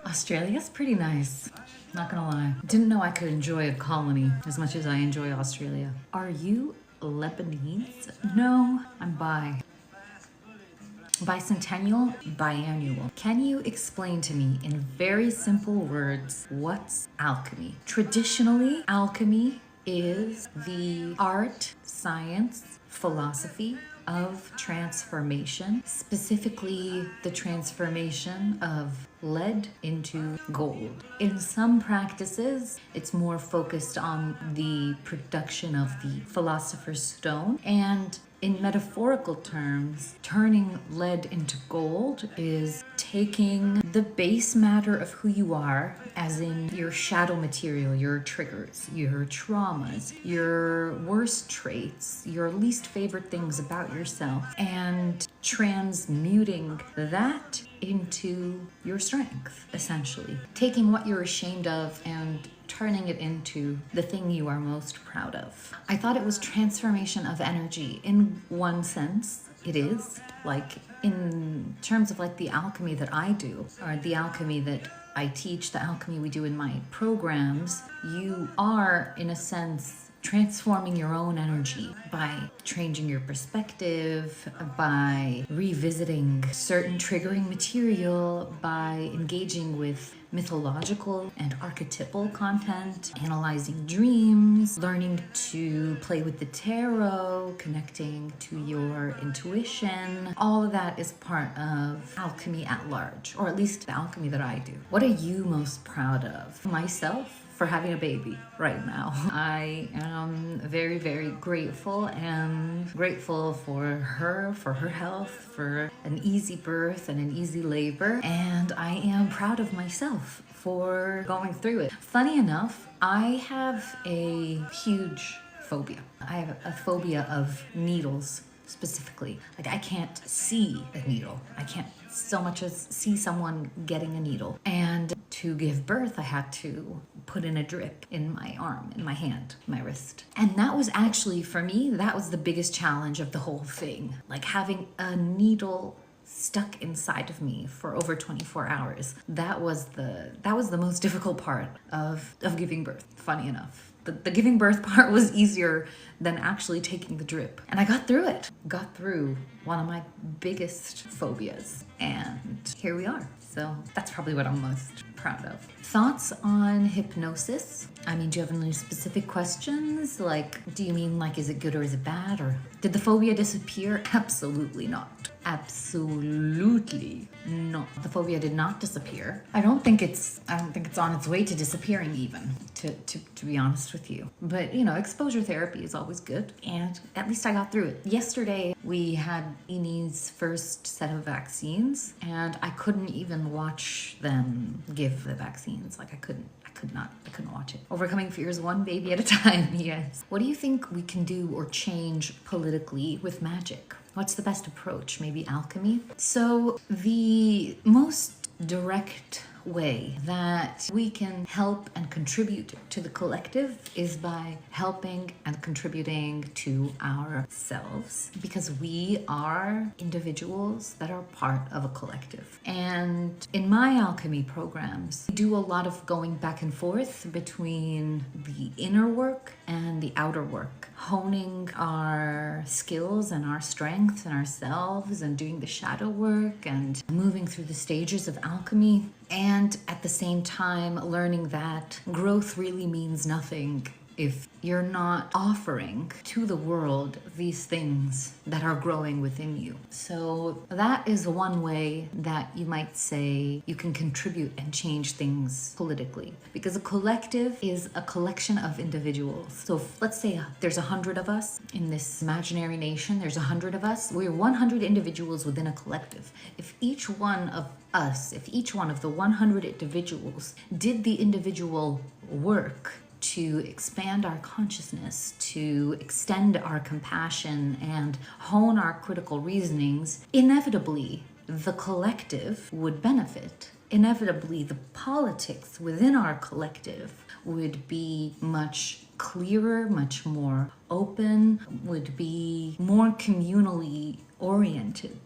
Australia's pretty nice. Not gonna lie. Didn't know I could enjoy a colony as much as I enjoy Australia. Are you Lebanese? No, I'm bi. Bicentennial, biannual. Can you explain to me in very simple words what's alchemy? Traditionally, alchemy is the art, science, philosophy of transformation, specifically the transformation of lead into gold. In some practices, it's more focused on the production of the philosopher's stone, and in metaphorical terms, turning lead into gold is taking the base matter of who you are, as in your shadow material, your triggers, your traumas, your worst traits, your least favorite things about yourself, and transmuting that into your strength, essentially. Taking what you're ashamed of and turning it into the thing you are most proud of. I thought it was transformation of energy. In one sense, it is. Like, in terms of like the alchemy that I do, or the alchemy that I teach, the alchemy we do in my programs, you are, in a sense, transforming your own energy by changing your perspective, by revisiting certain triggering material, by engaging with mythological and archetypal content, analyzing dreams, learning to play with the tarot, connecting to your intuition. All of that is part of alchemy at large, or at least the alchemy that I do. What are you most proud of? Myself? For having a baby right now. I am very, very grateful and grateful for her health, for an easy birth and an easy labor. And I am proud of myself for going through it. Funny enough, I have a huge phobia. I have a phobia of needles. Specifically, like I can't see a needle. I can't so much as see someone getting a needle. And to give birth, I had to put in a drip in my arm, in my hand, my wrist. And that was actually, for me, that was the biggest challenge of the whole thing. Like having a needle stuck inside of me for over 24 hours. That was the most difficult part of giving birth, funny enough. The giving birth part was easier than actually taking the drip. And I got through it. Got through one of my biggest phobias. And here we are. So that's probably what I'm most proud of. Thoughts on hypnosis? I mean, do you have any specific questions? Like, do you mean like, is it good or is it bad? Or did the phobia disappear? Absolutely not. Absolutely not. The phobia did not disappear. I don't think it's on its way to disappearing even, to be honest with you. But you know, exposure therapy is always good, and at least I got through it. Yesterday we had Enie's first set of vaccines, and I couldn't even watch them give the vaccines. Like I couldn't watch it. Overcoming fears one baby at a time, yes. What do you think we can do or change politically with magic? What's the best approach? Maybe alchemy? So the most direct way that we can help and contribute to the collective is by helping and contributing to ourselves, because we are individuals that are part of a collective. And in my alchemy programs, we do a lot of going back and forth between the inner work and the outer work, honing our skills and our strengths and ourselves, and doing the shadow work and moving through the stages of alchemy. And at the same time, learning that growth really means nothing if you're not offering to the world these things that are growing within you. So that is one way that you might say you can contribute and change things politically, because a collective is a collection of individuals. So let's say there's 100 of us in this imaginary nation, there's 100 of us, we're 100 individuals within a collective. If each one of the 100 individuals did the individual work to expand our consciousness, to extend our compassion and hone our critical reasonings, inevitably the collective would benefit. Inevitably the politics within our collective would be much clearer, much more open, would be more communally oriented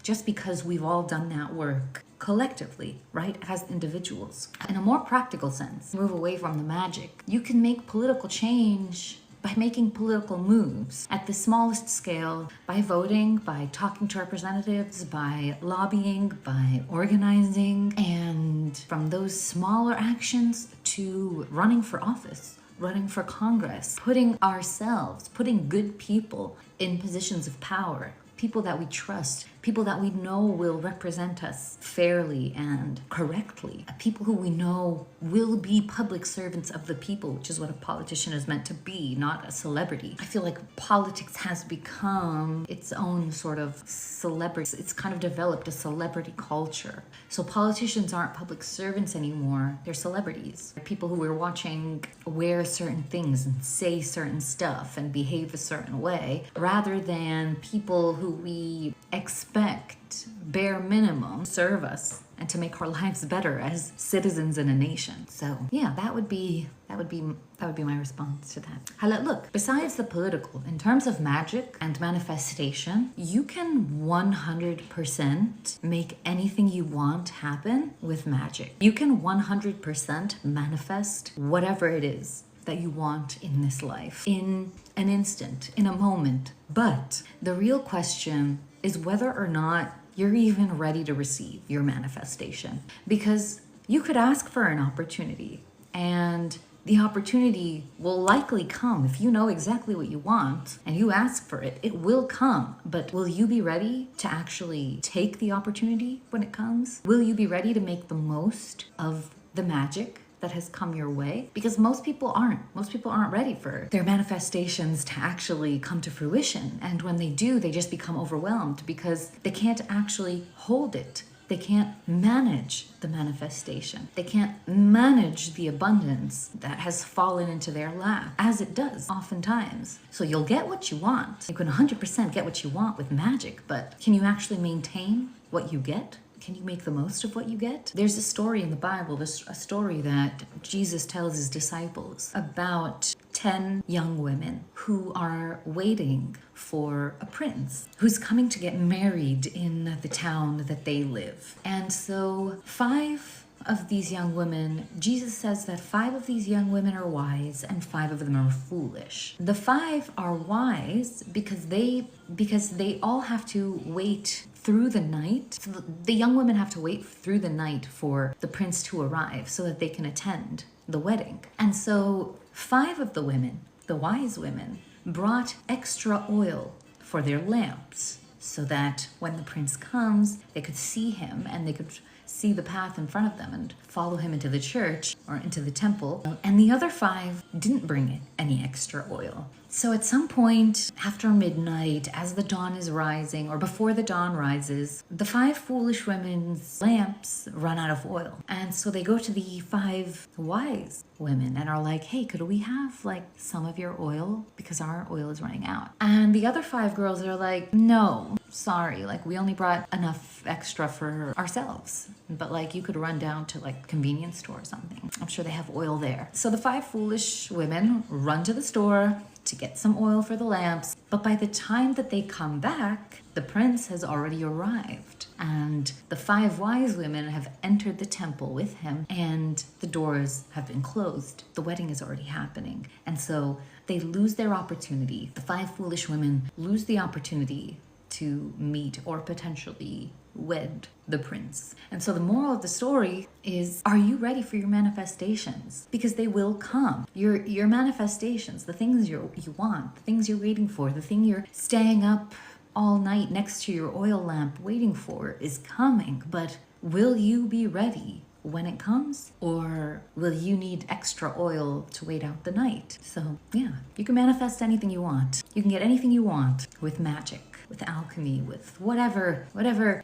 just because we've all done that work collectively, right, as individuals. In a more practical sense, move away from the magic. You can make political change by making political moves at the smallest scale, by voting, by talking to representatives, by lobbying, by organizing, and from those smaller actions to running for office, running for Congress, putting good people in positions of power, people that we trust, people that we know will represent us fairly and correctly, people who we know will be public servants of the people, which is what a politician is meant to be, not a celebrity. I feel like politics has become its own sort of celebrity. It's kind of developed a celebrity culture. So politicians aren't public servants anymore. They're celebrities. They're people who we're watching wear certain things and say certain stuff and behave a certain way, rather than people who we expect bare minimum serve us and to make our lives better as citizens in a nation. So yeah, that would be my response to that. Look, besides the political, in terms of magic and manifestation, you can 100% make anything you want happen with magic. You can 100% manifest whatever it is that you want in this life, in an instant, in a moment. But the real question is whether or not you're even ready to receive your manifestation. Because you could ask for an opportunity, and the opportunity will likely come. If you know exactly what you want and you ask for it, it will come. But will you be ready to actually take the opportunity when it comes? Will you be ready to make the most of the magic that has come your way? Because most people aren't. Most people aren't ready for their manifestations to actually come to fruition. And when they do, they just become overwhelmed because they can't actually hold it. They can't manage the manifestation. They can't manage the abundance that has fallen into their lap, as it does oftentimes. So you'll get what you want. You can 100% get what you want with magic, but can you actually maintain what you get? Can you make the most of what you get? There's a story in the Bible, there's a story that Jesus tells his disciples about 10 young women who are waiting for a prince who's coming to get married in the town that they live. And so 5 of these young women, Jesus says that 5 of these young women are wise and 5 of them are foolish. The 5 are wise because they all have to wait through the night. So the young women have to wait through the night for the prince to arrive so that they can attend the wedding. And so 5 of the women, the wise women, brought extra oil for their lamps so that when the prince comes, they could see him and they could see the path in front of them and follow him into the church or into the temple. And the other 5 didn't bring any extra oil. So at some point after midnight, as the dawn is rising or before the dawn rises, the 5 foolish women's lamps run out of oil. And so they go to the 5 wise women and are like, hey, could we have like some of your oil? Because our oil is running out. And the other 5 girls are like, no, sorry, like we only brought enough extra for ourselves. But like you could run down to like convenience store or something. I'm sure they have oil there. So the 5 foolish women run to the store to get some oil for the lamps. But by the time that they come back, the prince has already arrived. And the 5 wise women have entered the temple with him and the doors have been closed. The wedding is already happening. And so they lose their opportunity. The 5 foolish women lose the opportunity to meet or potentially wed the prince. And so the moral of the story is, are you ready for your manifestations? Because they will come. Your manifestations, the things you want, the things you're waiting for, the thing you're staying up all night next to your oil lamp waiting for is coming. But will you be ready when it comes? Or will you need extra oil to wait out the night? So yeah, you can manifest anything you want. You can get anything you want with magic, with alchemy, with whatever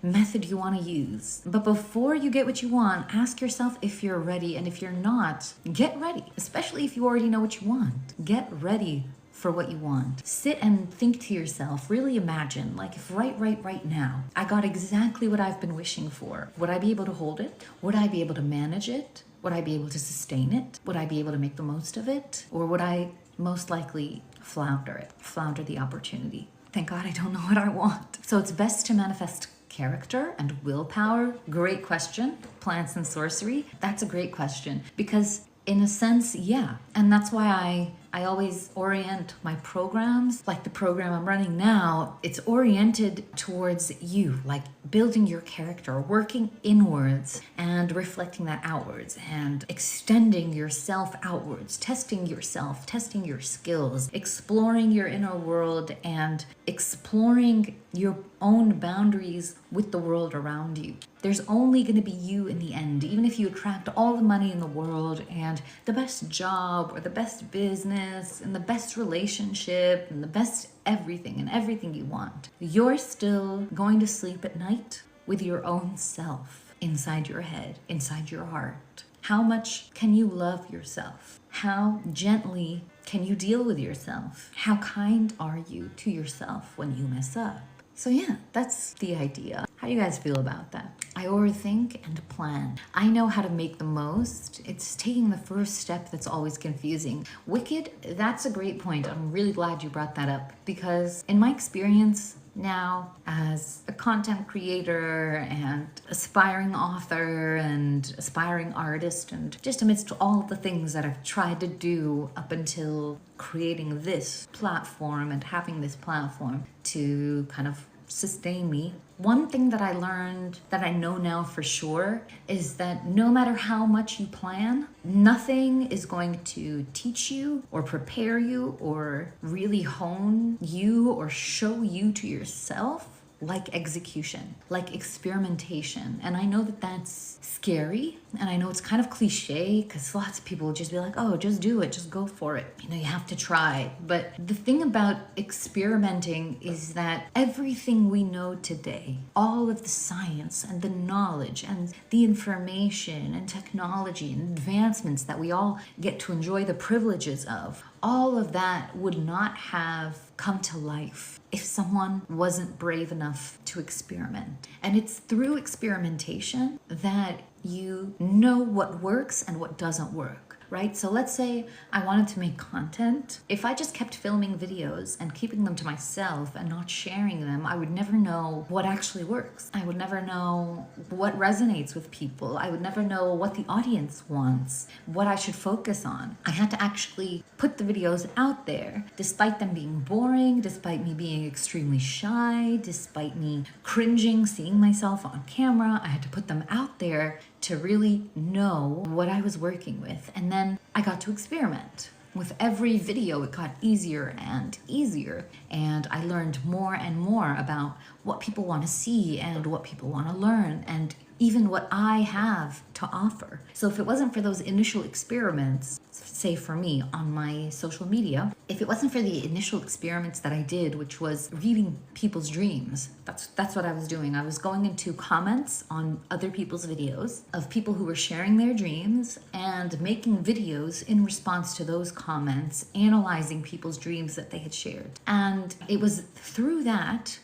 method you want to use. But before you get what you want, ask yourself if you're ready. And if you're not, get ready. Especially if you already know what you want. Get ready for what you want. Sit and think to yourself, really imagine, like if right now, I got exactly what I've been wishing for. Would I be able to hold it? Would I be able to manage it? Would I be able to sustain it? Would I be able to make the most of it? Or would I most likely flounder the opportunity? Thank God I don't know what I want. So it's best to manifest character and willpower? Great question. Plants and sorcery? That's a great question because in a sense, yeah. And that's why I always orient my programs, like the program I'm running now, it's oriented towards you, like building your character, working inwards and reflecting that outwards and extending yourself outwards, testing yourself, testing your skills, exploring your inner world and exploring your own boundaries with the world around you. There's only going to be you in the end, even if you attract all the money in the world and the best job or the best business and the best relationship and the best everything and everything you want. You're still going to sleep at night with your own self inside your head, inside your heart. How much can you love yourself? How gently can you deal with yourself? How kind are you to yourself when you mess up? So yeah, that's the idea. How do you guys feel about that? I overthink and plan. I know how to make the most. It's taking the first step that's always confusing. Wicked, that's a great point. I'm really glad you brought that up because in my experience now as a content creator and aspiring author and aspiring artist and just amidst all the things that I've tried to do up until creating this platform and having this platform to kind of sustain me. One thing that I learned that I know now for sure is that no matter how much you plan, nothing is going to teach you or prepare you or really hone you or show you to yourself like execution, like experimentation. And I know that that's scary and I know it's kind of cliche because lots of people will just be like, oh, just do it, just go for it. You know, you have to try. But the thing about experimenting is that everything we know today, all of the science and the knowledge and the information and technology and advancements that we all get to enjoy the privileges of, all of that would not have come to life if someone wasn't brave enough to experiment. And it's through experimentation that you know what works and what doesn't work, right? So let's say I wanted to make content. If I just kept filming videos and keeping them to myself and not sharing them, I would never know what actually works. I would never know what resonates with people. I would never know what the audience wants, what I should focus on. I had to actually put the videos out there, despite them being boring, despite me being extremely shy, despite me cringing seeing myself on camera. I had to put them out there to really know what I was working with. And then I got to experiment. With every video, it got easier and easier. And I learned more and more about what people want to see and what people want to learn and even what I have to offer. So if it wasn't for those initial experiments, say for me on my social media, if it wasn't for the initial experiments that I did, which was reading people's dreams, that's what I was doing. I was going into comments on other people's videos of people who were sharing their dreams and making videos in response to those comments, analyzing people's dreams that they had shared. And it was through that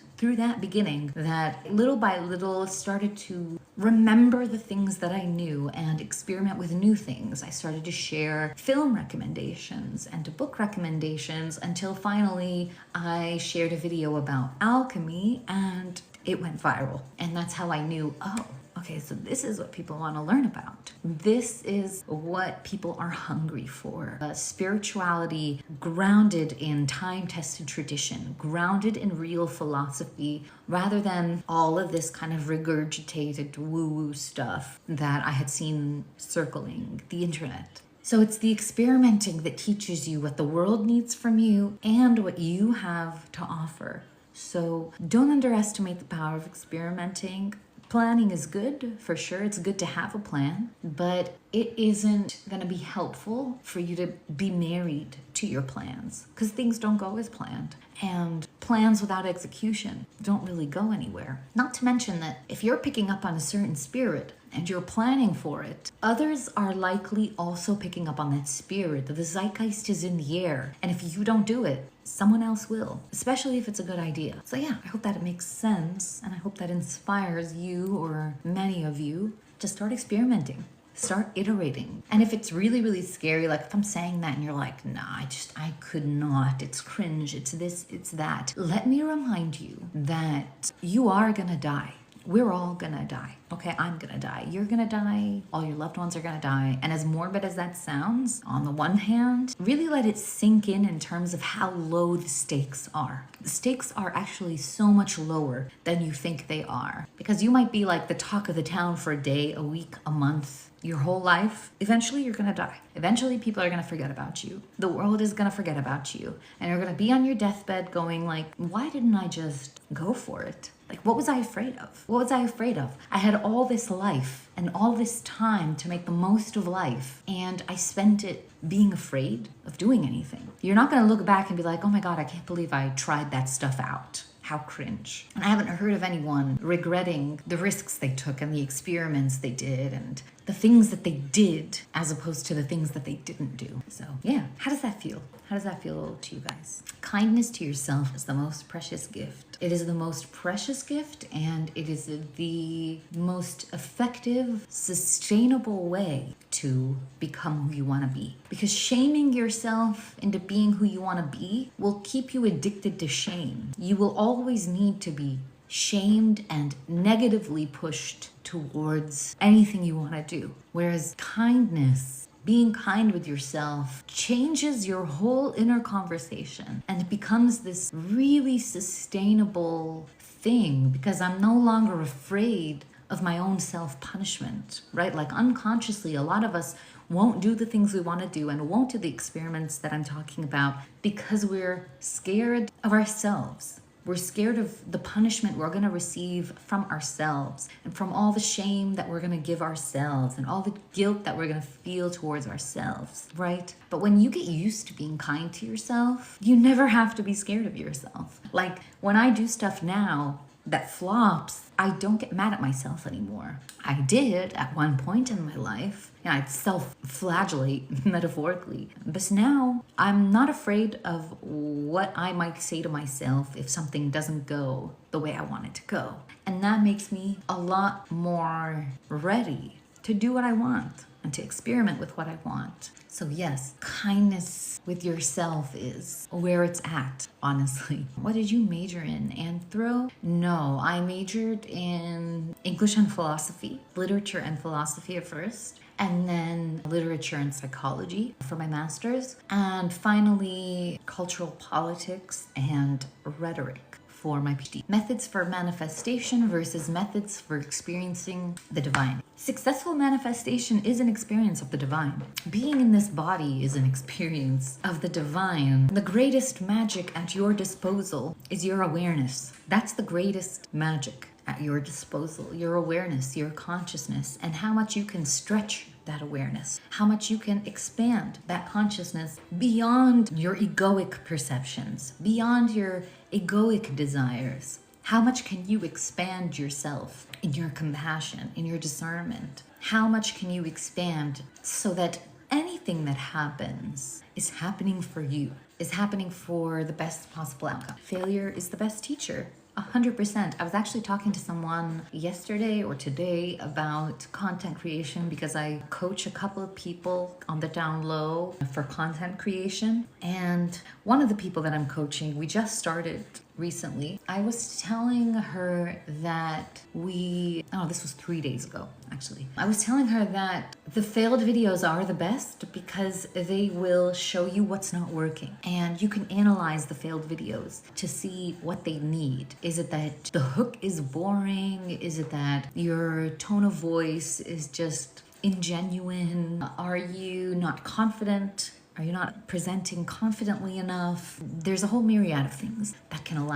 beginning that little by little started to remember the things that I knew and experiment with new things. I started to share film recommendations and book recommendations until finally I shared a video about alchemy and it went viral. And that's how I knew, oh, okay, so this is what people want to learn about. This is what people are hungry for. Spirituality grounded in time-tested tradition, grounded in real philosophy, rather than all of this kind of regurgitated woo-woo stuff that I had seen circling the internet. So it's the experimenting that teaches you what the world needs from you and what you have to offer. So don't underestimate the power of experimenting. Planning is good, for sure. It's good to have a plan, but it isn't going to be helpful for you to be married to your plans because things don't go as planned. And plans without execution don't really go anywhere. Not to mention that if you're picking up on a certain spirit and you're planning for it, others are likely also picking up on that spirit. The zeitgeist is in the air. And if you don't do it, someone else will, especially if it's a good idea. So yeah, I hope that it makes sense and I hope that inspires you or many of you to start experimenting. Start iterating. And if it's really, really scary, like if I'm saying that and you're like, nah, I could not, it's cringe, it's this, it's that. Let me remind you that you are gonna die. We're all gonna die. Okay, I'm gonna die. You're gonna die. All your loved ones are gonna die. And as morbid as that sounds, on the one hand, really let it sink in terms of how low the stakes are. The stakes are actually so much lower than you think they are. Because you might be like the talk of the town for a day, a week, a month, your whole life. Eventually you're gonna die. Eventually people are gonna forget about you. The world is gonna forget about you. And you're gonna be on your deathbed going like, why didn't I just go for it? Like, what was I afraid of? What was I afraid of? I had all this life and all this time to make the most of life, and I spent it being afraid of doing anything. You're not gonna look back and be like, oh my God, I can't believe I tried that stuff out. How cringe. And I haven't heard of anyone regretting the risks they took and the experiments they did and the things that they did as opposed to the things that they didn't do. So yeah, how does that feel? How does that feel to you guys? Kindness to yourself is the most precious gift. It is the most precious gift, and it is the most effective, sustainable way to become who you want to be. Because shaming yourself into being who you want to be will keep you addicted to shame. You will always need to be shamed and negatively pushed towards anything you want to do. Whereas kindness, being kind with yourself, changes your whole inner conversation, and it becomes this really sustainable thing because I'm no longer afraid of my own self-punishment, right? Like unconsciously, a lot of us won't do the things we want to do and won't do the experiments that I'm talking about because we're scared of ourselves. We're scared of the punishment we're going to receive from ourselves and from all the shame that we're going to give ourselves and all the guilt that we're going to feel towards ourselves, right? But when you get used to being kind to yourself, you never have to be scared of yourself. Like when I do stuff now that flops, I don't get mad at myself anymore. I did at one point in my life, and I'd self-flagellate metaphorically. But now I'm not afraid of what I might say to myself if something doesn't go the way I want it to go. And that makes me a lot more ready to do what I want and to experiment with what I want. So yes, kindness with yourself is where it's at, honestly. What did you major in? Anthro? No, I majored in English and philosophy, literature and philosophy at first, and then literature and psychology for my master's, and finally cultural politics and rhetoric for my PhD. Methods for manifestation versus methods for experiencing the divine. Successful manifestation is an experience of the divine. Being in this body is an experience of the divine. The greatest magic at your disposal is your awareness. That's the greatest magic at your disposal. Your awareness, your consciousness, and how much you can stretch that awareness, how much you can expand that consciousness beyond your egoic perceptions, beyond your egoic desires. How much can you expand yourself in your compassion, in your discernment? How much can you expand so that anything that happens is happening for you, is happening for the best possible outcome? Failure is the best teacher. 100%. I was actually talking to someone yesterday or today about content creation because I coach a couple of people on the down low for content creation. And one of the people that I'm coaching, we just started recently. I was telling her that this was 3 days ago, actually. I was telling her that the failed videos are the best because they will show you what's not working. And you can analyze the failed videos to see what they need. Is it that the hook is boring? Is it that your tone of voice is just ingenuine? Are you not confident? Are you not presenting confidently enough? There's a whole myriad of things that can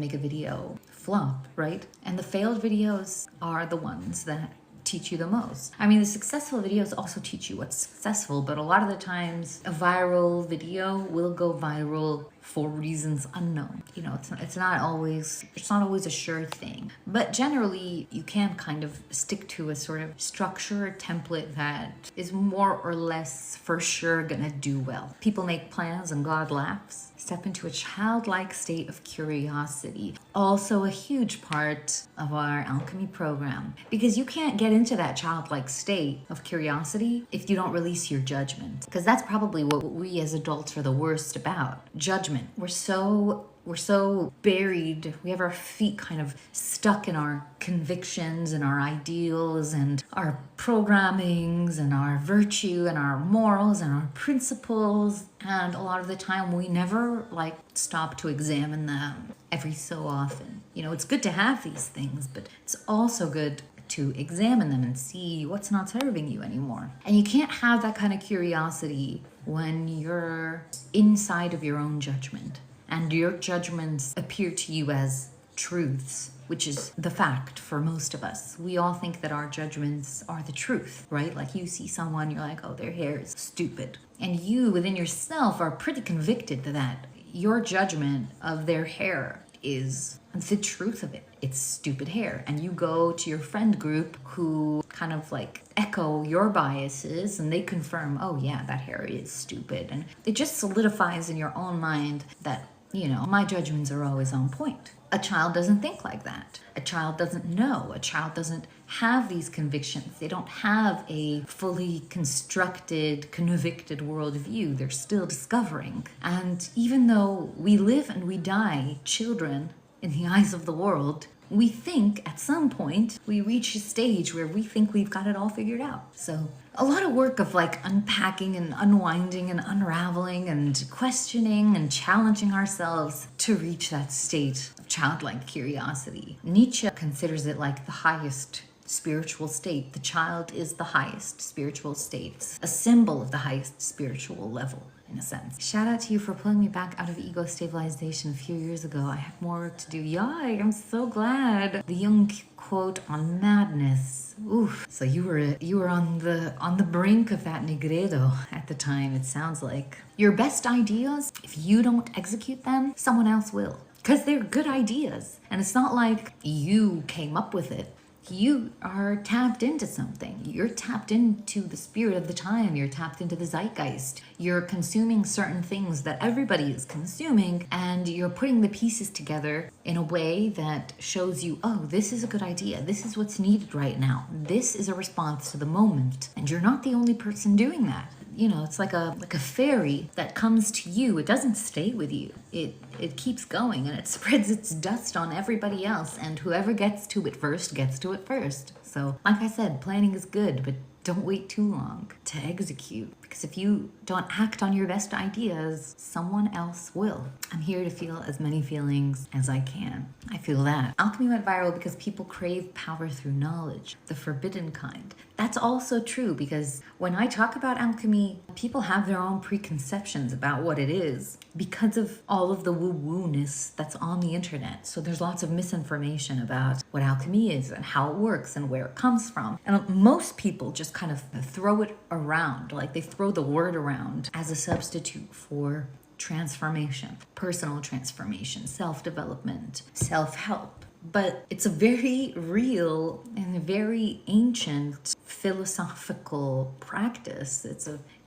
make a video flop, right? And the failed videos are the ones that teach you the most. I mean, the successful videos also teach you what's successful, but a lot of the times a viral video will go viral for reasons unknown. You know, it's not always a sure thing. But generally, you can kind of stick to a sort of structure, a template that is more or less for sure gonna do well. People make plans and God laughs. Step into a childlike state of curiosity. Also a huge part of our alchemy program. Because you can't get into that childlike state of curiosity if you don't release your judgment. Because that's probably what we as adults are the worst about. Judgment. We're so we're so buried, we have our feet kind of stuck in our convictions and our ideals and our programmings and our virtue and our morals and our principles, and a lot of the time we never like stop to examine them every so often. You know, it's good to have these things, but it's also good to examine them and see what's not serving you anymore. And you can't have that kind of curiosity when you're inside of your own judgment and your judgments appear to you as truths, which is the fact for most of us. We all think that our judgments are the truth, right? Like you see someone, you're like, oh, their hair is stupid. And you within yourself are pretty convicted that your judgment of their hair is the truth of it. It's stupid hair. And you go to your friend group who kind of like echo your biases and they confirm, oh yeah, that hair is stupid. And it just solidifies in your own mind that, you know, my judgments are always on point. A child doesn't think like that. A child doesn't know. A child doesn't have these convictions. They don't have a fully constructed, convicted worldview. They're still discovering. And even though we live and we die children in the eyes of the world, we think at some point we reach a stage where we think we've got it all figured out. So a lot of work of like unpacking and unwinding and unraveling and questioning and challenging ourselves to reach that state of childlike curiosity. Nietzsche considers it like the highest spiritual state. The child is the highest spiritual state. It's a symbol of the highest spiritual level, in a sense. Shout out to you for pulling me back out of ego stabilization a few years ago. I have more work to do. Yay, I'm so glad. The Jung quote on madness. Oof. So you were on the brink of that negredo at the time, it sounds like. Your best ideas, if you don't execute them, someone else will. Because they're good ideas. And it's not like you came up with it. You are tapped into something. You're tapped into the spirit of the time. You're tapped into the zeitgeist. You're consuming certain things that everybody is consuming, and you're putting the pieces together in a way that shows you, oh, this is a good idea. This is what's needed right now. This is a response to the moment. And you're not the only person doing that. You know, it's like a fairy that comes to you. It doesn't stay with you. It keeps going and it spreads its dust on everybody else, and whoever gets to it first gets to it first. So, like I said, planning is good, but don't wait too long to execute, because if you don't act on your best ideas, someone else will. I'm here to feel as many feelings as I can. I feel that. Alchemy went viral because people crave power through knowledge, the forbidden kind. That's also true, because when I talk about alchemy, people have their own preconceptions about what it is because of all of the woo-woo-ness that's on the internet. So there's lots of misinformation about what alchemy is and how it works and where it comes from. And most people just kind of throw it around, like they throw the word around as a substitute for transformation, personal transformation, self-development, self-help. But it's a very real and a very ancient philosophical practice.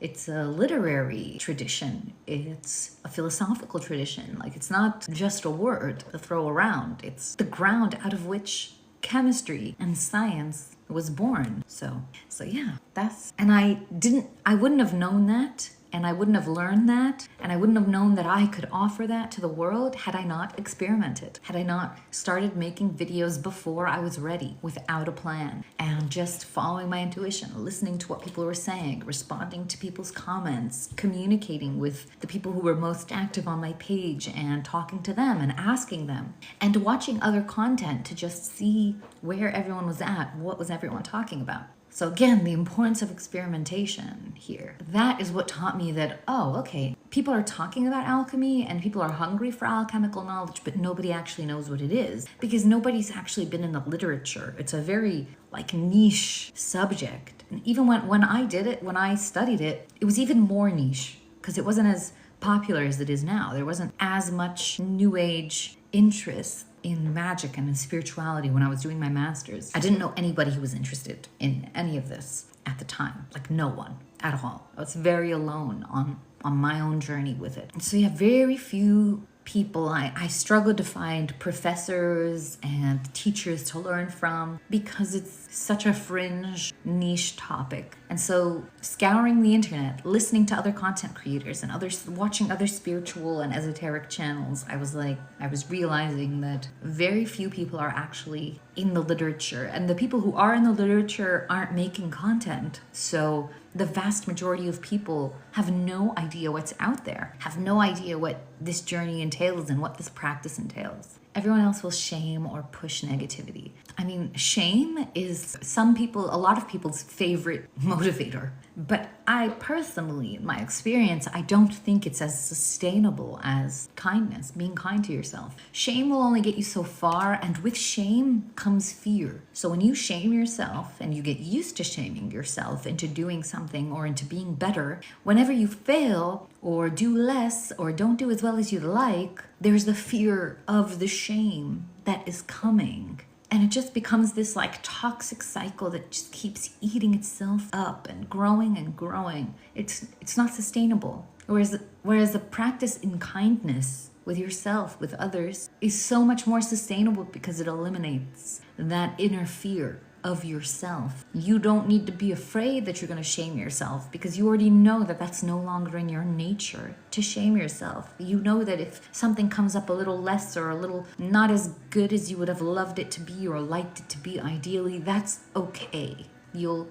It's a literary tradition. It's a philosophical tradition. Like, it's not just a word to throw around. It's the ground out of which chemistry and science was born. So yeah, and I wouldn't have known that, and I wouldn't have learned that, and I wouldn't have known that I could offer that to the world had I not experimented, had I not started making videos before I was ready, without a plan, and just following my intuition, listening to what people were saying, responding to people's comments, communicating with the people who were most active on my page and talking to them and asking them, and watching other content to just see where everyone was at, what was everyone talking about. So again, the importance of experimentation here. That is what taught me that, oh, okay, people are talking about alchemy and people are hungry for alchemical knowledge, but nobody actually knows what it is because nobody's actually been in the literature. It's a very like niche subject. And even when I did it, when I studied it, it was even more niche because it wasn't as popular as it is now. There wasn't as much new age interest in magic and in spirituality when I was doing my master's. I didn't know anybody who was interested in any of this at the time. Like, no one at all. I was very alone on my own journey with it. And so yeah, very few people. I struggled to find professors and teachers to learn from because it's such a fringe, niche topic. And so scouring the internet, listening to other content creators and others, watching other spiritual and esoteric channels, I was realizing that very few people are actually in the literature, and the people who are in the literature aren't making content. So the vast majority of people have no idea what's out there, have no idea what this journey entails and what this practice entails. Everyone else will shame or push negativity. I mean, shame is a lot of people's favorite motivator. But I personally, in my experience, I don't think it's as sustainable as kindness, being kind to yourself. Shame will only get you so far, and with shame comes fear. So when you shame yourself and you get used to shaming yourself into doing something or into being better, whenever you fail or do less or don't do as well as you'd like, there's the fear of the shame that is coming. And it just becomes this like toxic cycle that just keeps eating itself up and growing and growing. It's not sustainable. Whereas the practice in kindness with yourself, with others, is so much more sustainable because it eliminates that inner fear of yourself. You don't need to be afraid that you're going to shame yourself because you already know that that's no longer in your nature to shame yourself. You know that if something comes up a little less or a little not as good as you would have loved it to be or liked it to be ideally, that's okay.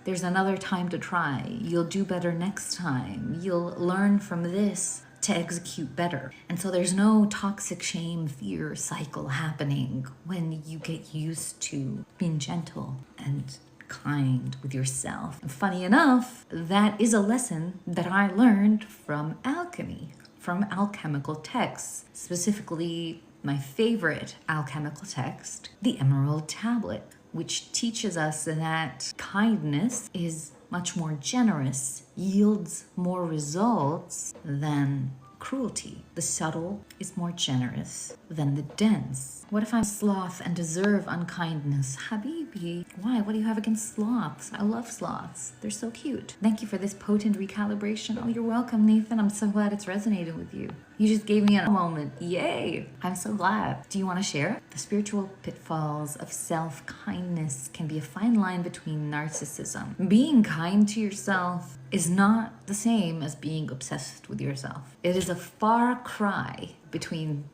There's another time to try. You'll do better next time. You'll learn from this to execute better. And so there's no toxic shame, fear cycle happening when you get used to being gentle and kind with yourself. And funny enough, that is a lesson that I learned from alchemy, from alchemical texts, specifically my favorite alchemical text, the Emerald Tablet, which teaches us that kindness is much more generous, yields more results than cruelty. The subtle is more generous than the dense. What if I'm sloth and deserve unkindness? Habibi, why? What do you have against sloths? I love sloths. They're so cute. Thank you for this potent recalibration. Oh, you're welcome, Nathan. I'm so glad it's resonated with you. You just gave me a moment. Yay! I'm so glad. Do you want to share? The spiritual pitfalls of self-kindness can be a fine line between narcissism. Being kind to yourself is not the same as being obsessed with yourself. It is a far cry between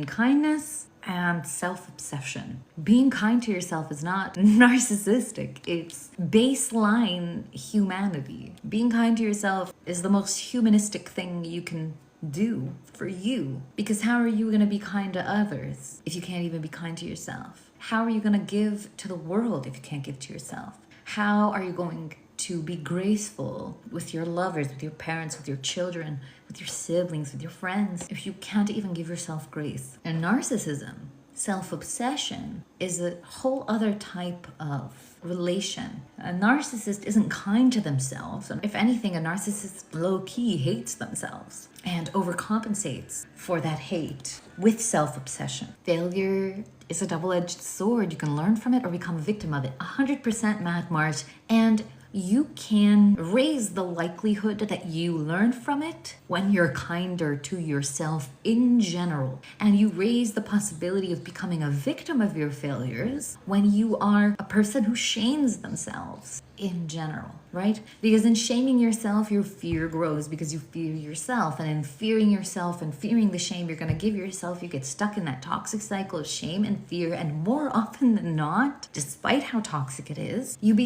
kindness and self-obsession. Being kind to yourself is not narcissistic. It's baseline humanity. Being kind to yourself is the most humanistic thing you can do for you. Because how are you going to be kind to others if you can't even be kind to yourself? How are you going to give to the world if you can't give to yourself? How are you going to be graceful with your lovers, with your parents, with your children, with your siblings, with your friends, if you can't even give yourself grace? And narcissism, self-obsession, is a whole other type of relation. A narcissist isn't kind to themselves. If anything, a narcissist low-key hates themselves and overcompensates for that hate with self-obsession. Failure is a double-edged sword. You can learn from it or become a victim of it. 100% Mad March. And you can raise the likelihood that you learn from it when you're kinder to yourself in general. And you raise the possibility of becoming a victim of your failures when you are a person who shames themselves in general, right? Because in shaming yourself, your fear grows because you fear yourself. And in fearing yourself and fearing the shame you're going to give yourself, you get stuck in that toxic cycle of shame and fear. And more often than not, despite how toxic it is, you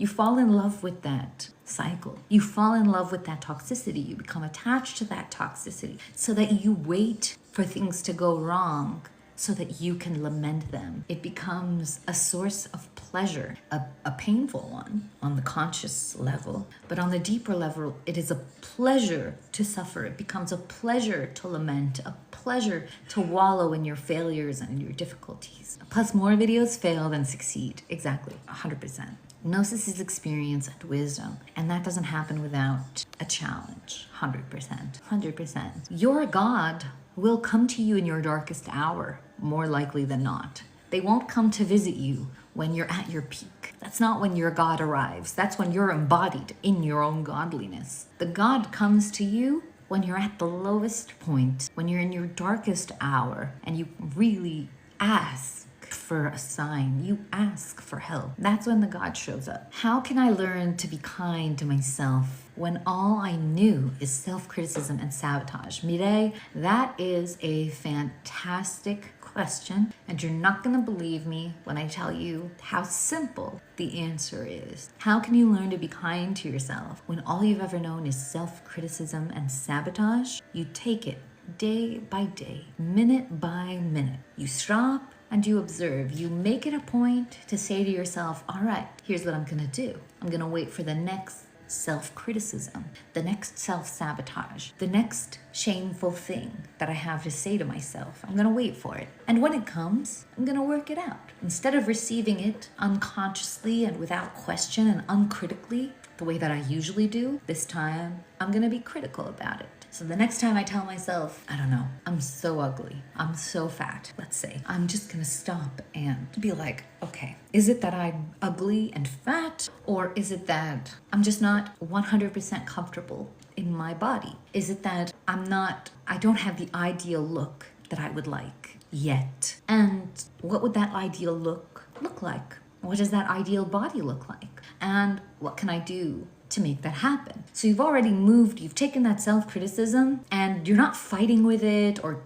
fall in love with that cycle. You fall in love with that toxicity. You become attached to that toxicity so that you wait for things to go wrong so that you can lament them. It becomes a source of pleasure, a painful one on the conscious level, but on the deeper level, it is a pleasure to suffer. It becomes a pleasure to lament, a pleasure to wallow in your failures and in your difficulties. Plus, more videos fail than succeed. Exactly, 100%. Gnosis is experience and wisdom, and that doesn't happen without a challenge. 100%. Your God will come to you in your darkest hour, more likely than not. They won't come to visit you when you're at your peak. That's not when your God arrives. That's when you're embodied in your own godliness. The God comes to you when you're at the lowest point, when you're in your darkest hour, and you really ask for a sign, you ask for help. That's when the God shows up. How can I learn to be kind to myself when all I knew is self-criticism and sabotage? Mireille, that is a fantastic question, and you're not going to believe me when I tell you how simple the answer is. How can you learn to be kind to yourself when all you've ever known is self-criticism and sabotage? You take it day by day, minute by minute. You stop and you observe. You make it a point to say to yourself, all right, here's what I'm gonna do. I'm gonna wait for the next self-criticism, the next self-sabotage, the next shameful thing that I have to say to myself. I'm gonna wait for it. And when it comes, I'm gonna work it out. Instead of receiving it unconsciously and without question and uncritically, the way that I usually do, this time I'm gonna be critical about it. So the next time I tell myself, I don't know, I'm so ugly, I'm so fat, let's say, I'm just gonna stop and be like, okay, is it that I'm ugly and fat, or is it that I'm just not 100% comfortable in my body? Is it that I don't have the ideal look that I would like yet? And what would that ideal look like? What does that ideal body look like? And what can I do to make that happen? So you've already moved, you've taken that self-criticism, and you're not fighting with it or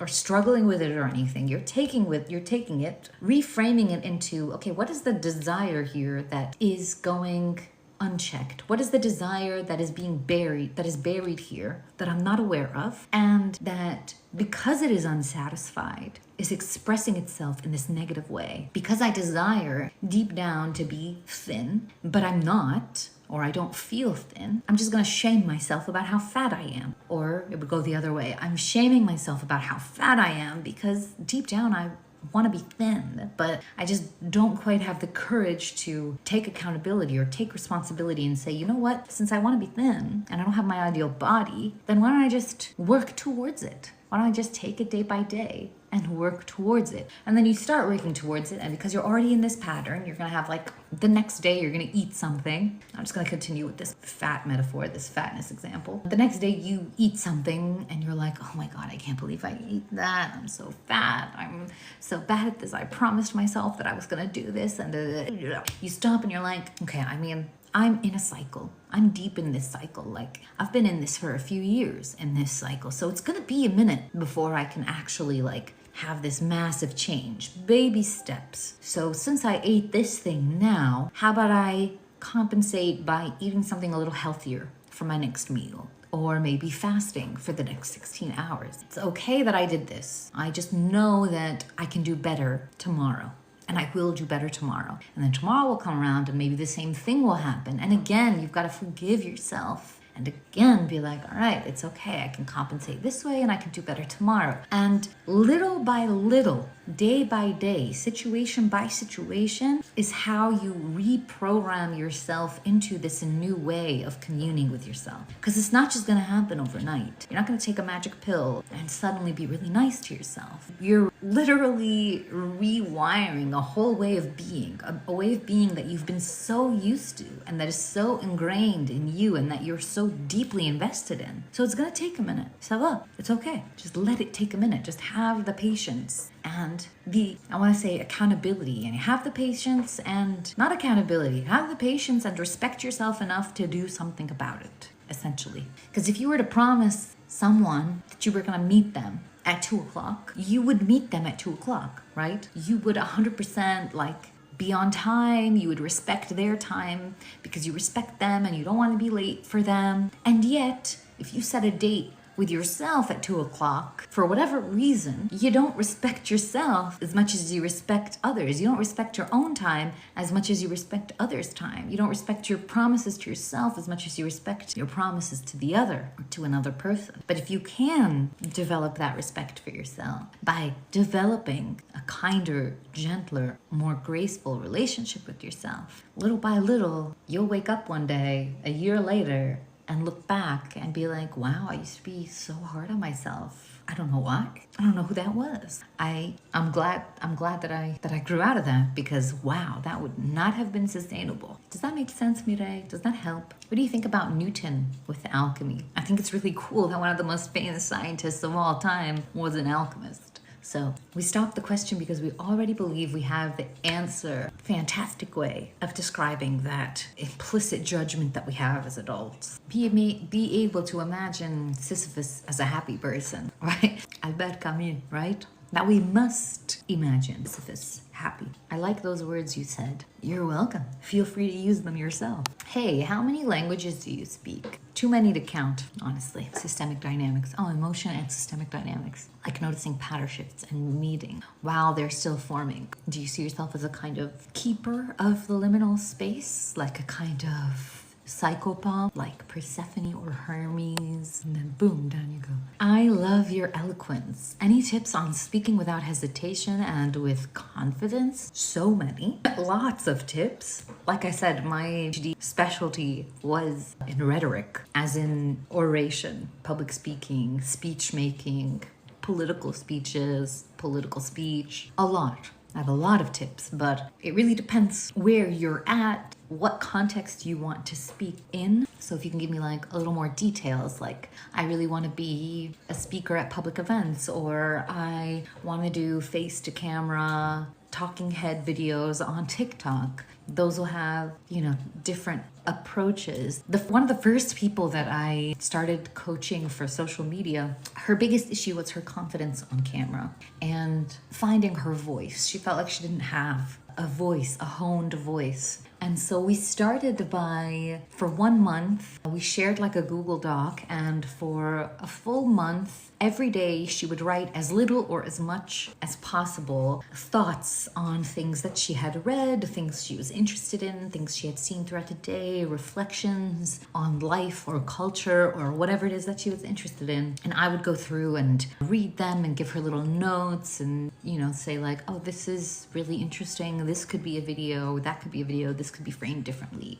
struggling with it or anything. You're taking it, reframing it into, okay, what is the desire here that is going unchecked? What is the desire that is buried here that I'm not aware of, and that because it is unsatisfied is expressing itself in this negative way? Because I desire deep down to be thin, but I'm not, or I don't feel thin, I'm just gonna shame myself about how fat I am. Or it would go the other way. I'm shaming myself about how fat I am because deep down I want to be thin, but I just don't quite have the courage to take accountability or take responsibility and say, you know what, since I want to be thin and I don't have my ideal body, then why don't I just work towards it? Why don't I just take it day by day and work towards it? And then you start working towards it, and because you're already in this pattern, you're gonna have like the next day you're gonna eat something. I'm just gonna continue with this fat metaphor, this fatness example. The next day you eat something and you're like, oh my God, I can't believe I ate that. I'm so fat. I'm so bad at this. I promised myself that I was gonna do this, and you stop and you're like, okay, I'm in a cycle. I'm deep in this cycle. Like, I've been in this for a few years in this cycle. So it's gonna be a minute before I can actually like have this massive change. Baby steps. So since I ate this thing now, how about I compensate by eating something a little healthier for my next meal? Or maybe fasting for the next 16 hours. It's okay that I did this. I just know that I can do better tomorrow. And I will do better tomorrow. And then tomorrow will come around and maybe the same thing will happen. And again, you've got to forgive yourself. And again, be like, all right, it's okay. I can compensate this way and I can do better tomorrow. And little by little, day by day, situation by situation, is how you reprogram yourself into this new way of communing with yourself. Because it's not just going to happen overnight. You're not going to take a magic pill and suddenly be really nice to yourself. You're literally rewiring a whole way of being, a way of being that you've been so used to and that is so ingrained in you and that you're so deeply invested in. So it's going to take a minute. So it's okay. Just let it take a minute. Just have the patience and I want to say accountability, and have the patience and not accountability, have the patience and respect yourself enough to do something about it, essentially. Because if you were to promise someone that you were going to meet them at 2 o'clock, you would meet them at 2 o'clock, right? You would 100% like be on time, you would respect their time because you respect them and you don't want to be late for them. And yet, if you set a date with yourself at 2 o'clock, for whatever reason, you don't respect yourself as much as you respect others. You don't respect your own time as much as you respect others' time. You don't respect your promises to yourself as much as you respect your promises to the other or to another person. But if you can develop that respect for yourself by developing a kinder, gentler, more graceful relationship with yourself, little by little, you'll wake up one day, a year later, and look back and be like, wow, I used to be so hard on myself. I don't know why. I don't know who that was. I'm glad that I grew out of that, because wow, that would not have been sustainable. Does that make sense, Mireille? Does that help? What do you think about Newton with alchemy? I think it's really cool that one of the most famous scientists of all time was an alchemist. So we stopped the question because we already believe we have the answer. Fantastic way of describing that implicit judgment that we have as adults. Be able to imagine Sisyphus as a happy person, right? Albert Camus, right? That we must imagine Sisyphus happy. I like those words you said. You're welcome. Feel free to use them yourself. Hey, how many languages do you speak? Too many to count, honestly. Systemic dynamics. Oh, emotion and systemic dynamics. Like noticing pattern shifts and meeting while they're still forming. Do you see yourself as a kind of keeper of the liminal space? Like a kind of psychopath, like Persephone or Hermes, and then boom, down you go. I love your eloquence. Any tips on speaking without hesitation and with confidence? So many. Lots of tips. Like I said, my PhD specialty was in rhetoric, as in oration, public speaking, speech making, political speeches, political speech, a lot. I have a lot of tips, but it really depends where you're at, what context you want to speak in. So if you can give me like a little more details, like I really want to be a speaker at public events, or I want to do face to camera talking head videos on TikTok. Those will have, different approaches. One of the first people that I started coaching for social media, her biggest issue was her confidence on camera and finding her voice. She felt like she didn't have a voice, a honed voice. And so we started by, for 1 month, we shared like a Google Doc, and for a full month, every day she would write as little or as much as possible thoughts on things that she had read, things she was interested in, things she had seen throughout the day, reflections on life or culture or whatever it is that she was interested in. And I would go through and read them and give her little notes and, say like, oh, this is really interesting. This could be a video, that could be a video, this could be framed differently,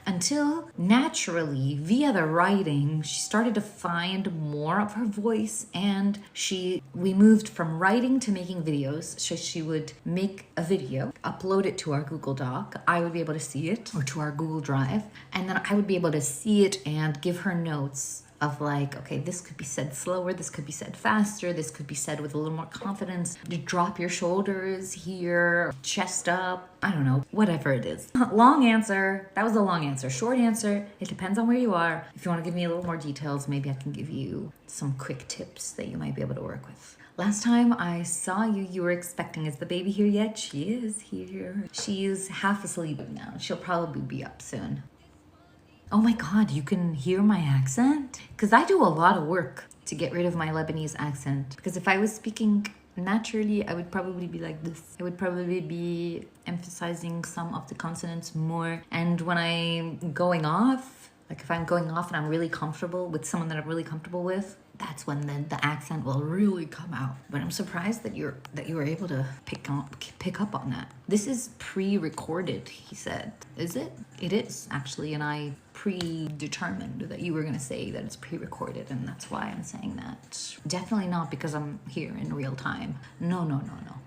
until naturally, via the writing, she started to find more of her voice, and we moved from writing to making videos. So she would make a video, upload it to our Google Doc. I would be able to see it, or to our Google Drive, and then I would be able to see it and give her notes of like, okay, this could be said slower, this could be said faster, this could be said with a little more confidence. You drop your shoulders here, chest up, I don't know, whatever it is. Long answer. That was a long answer. Short answer, it depends on where you are. If you want to give me a little more details, maybe I can give you some quick tips that you might be able to work with. Last time I saw you, you were expecting, is the baby here yet? She is here. She's half asleep now. She'll probably be up soon. Oh my God, you can hear my accent? Because I do a lot of work to get rid of my Lebanese accent. Because if I was speaking naturally, I would probably be like this. I would probably be emphasizing some of the consonants more. And when I'm going off, like if I'm going off and I'm really comfortable with someone that I'm really comfortable with, that's when the accent will really come out. But I'm surprised that you were able to pick up on that. This is pre-recorded, he said. Is it? It is, actually, and I predetermined that you were gonna say that it's pre-recorded, and that's why I'm saying that. Definitely not because I'm here in real time. No.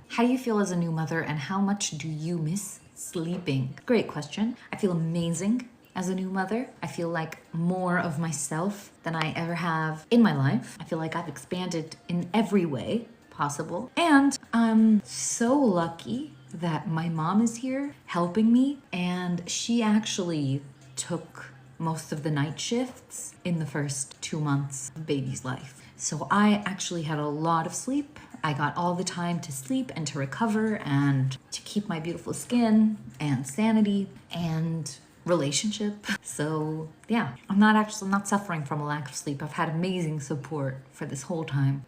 How do you feel as a new mother, and how much do you miss sleeping? Great question. I feel amazing. As a new mother, I feel like more of myself than I ever have in my life. I feel like I've expanded in every way possible. And I'm so lucky that my mom is here helping me. And she actually took most of the night shifts in the first 2 months of baby's life. So I actually had a lot of sleep. I got all the time to sleep and to recover and to keep my beautiful skin and sanity and relationship. So yeah, I'm not suffering from a lack of sleep. I've had amazing support for this whole time.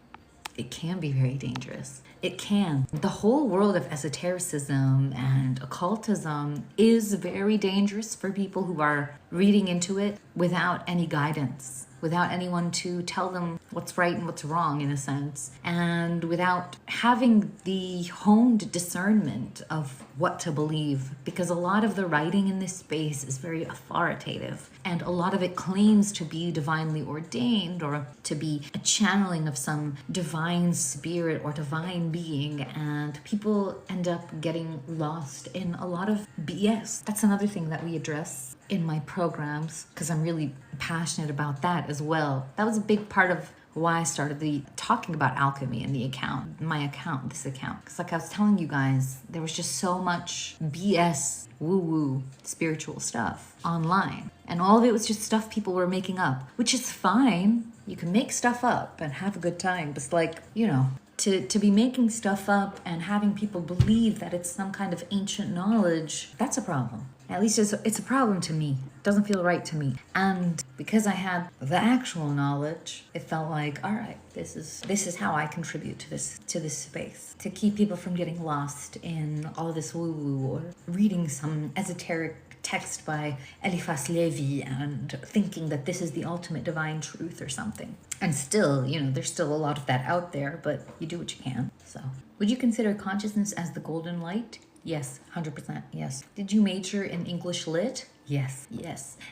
It can be very dangerous. It can. The whole world of esotericism and occultism is very dangerous for people who are reading into it without any guidance, without anyone to tell them what's right and what's wrong, in a sense, and without having the honed discernment of what to believe, because a lot of the writing in this space is very authoritative, and a lot of it claims to be divinely ordained or to be a channeling of some divine spirit or divine being, and people end up getting lost in a lot of BS. That's another thing that we address in my programs, because I'm really passionate about that as well. That was a big part of why I started talking about alchemy in this account. Because like I was telling you guys, there was just so much BS, woo-woo, spiritual stuff online. And all of it was just stuff people were making up, which is fine. You can make stuff up and have a good time. But like, to be making stuff up and having people believe that it's some kind of ancient knowledge, that's a problem. At least it's a problem to me. It doesn't feel right to me. And because I had the actual knowledge, it felt like, all right, this is how I contribute to this space, to keep people from getting lost in all this woo-woo or reading some esoteric text by Eliphas Levi and thinking that this is the ultimate divine truth or something. And still, there's still a lot of that out there, but you do what you can. So, would you consider consciousness as the golden light? Yes, 100%, yes. Did you major in English Lit? Yes.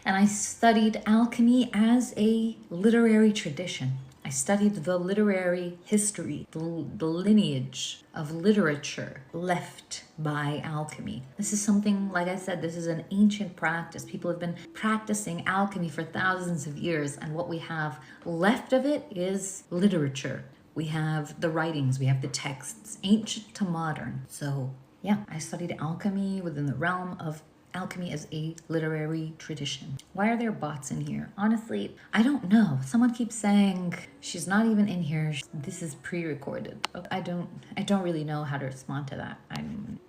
And I studied alchemy as a literary tradition. I studied the literary history, the lineage of literature left by alchemy. This is something, like I said, this is an ancient practice. People have been practicing alchemy for thousands of years, and what we have left of it is literature. We have the writings, we have the texts, ancient to modern. So yeah, I studied alchemy within the realm of alchemy as a literary tradition. Why are there bots in here? Honestly, I don't know. Someone keeps saying she's not even in here. This is pre-recorded. I don't really know how to respond to that.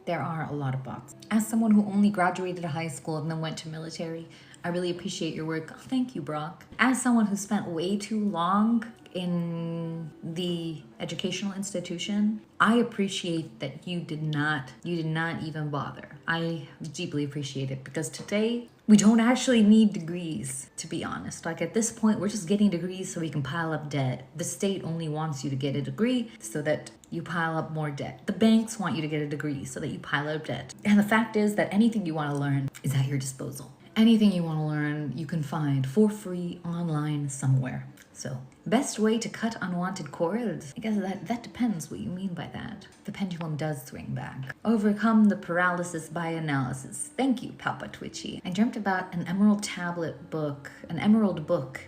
There are a lot of bots. As someone who only graduated high school and then went to military, I really appreciate your work. Oh, thank you, Brock. As someone who spent way too long in the educational institution, I appreciate that you did not even bother. I deeply appreciate it, because today we don't actually need degrees, to be honest. Like at this point, we're just getting degrees so we can pile up debt. The state only wants you to get a degree so that you pile up more debt. The banks want you to get a degree so that you pile up debt. And the fact is that anything you want to learn is at your disposal. Anything you want to learn, you can find for free online somewhere. So, best way to cut unwanted cords? I guess that depends what you mean by that. The pendulum does swing back. Overcome the paralysis by analysis. Thank you, Papa Twitchy. I dreamt about an emerald book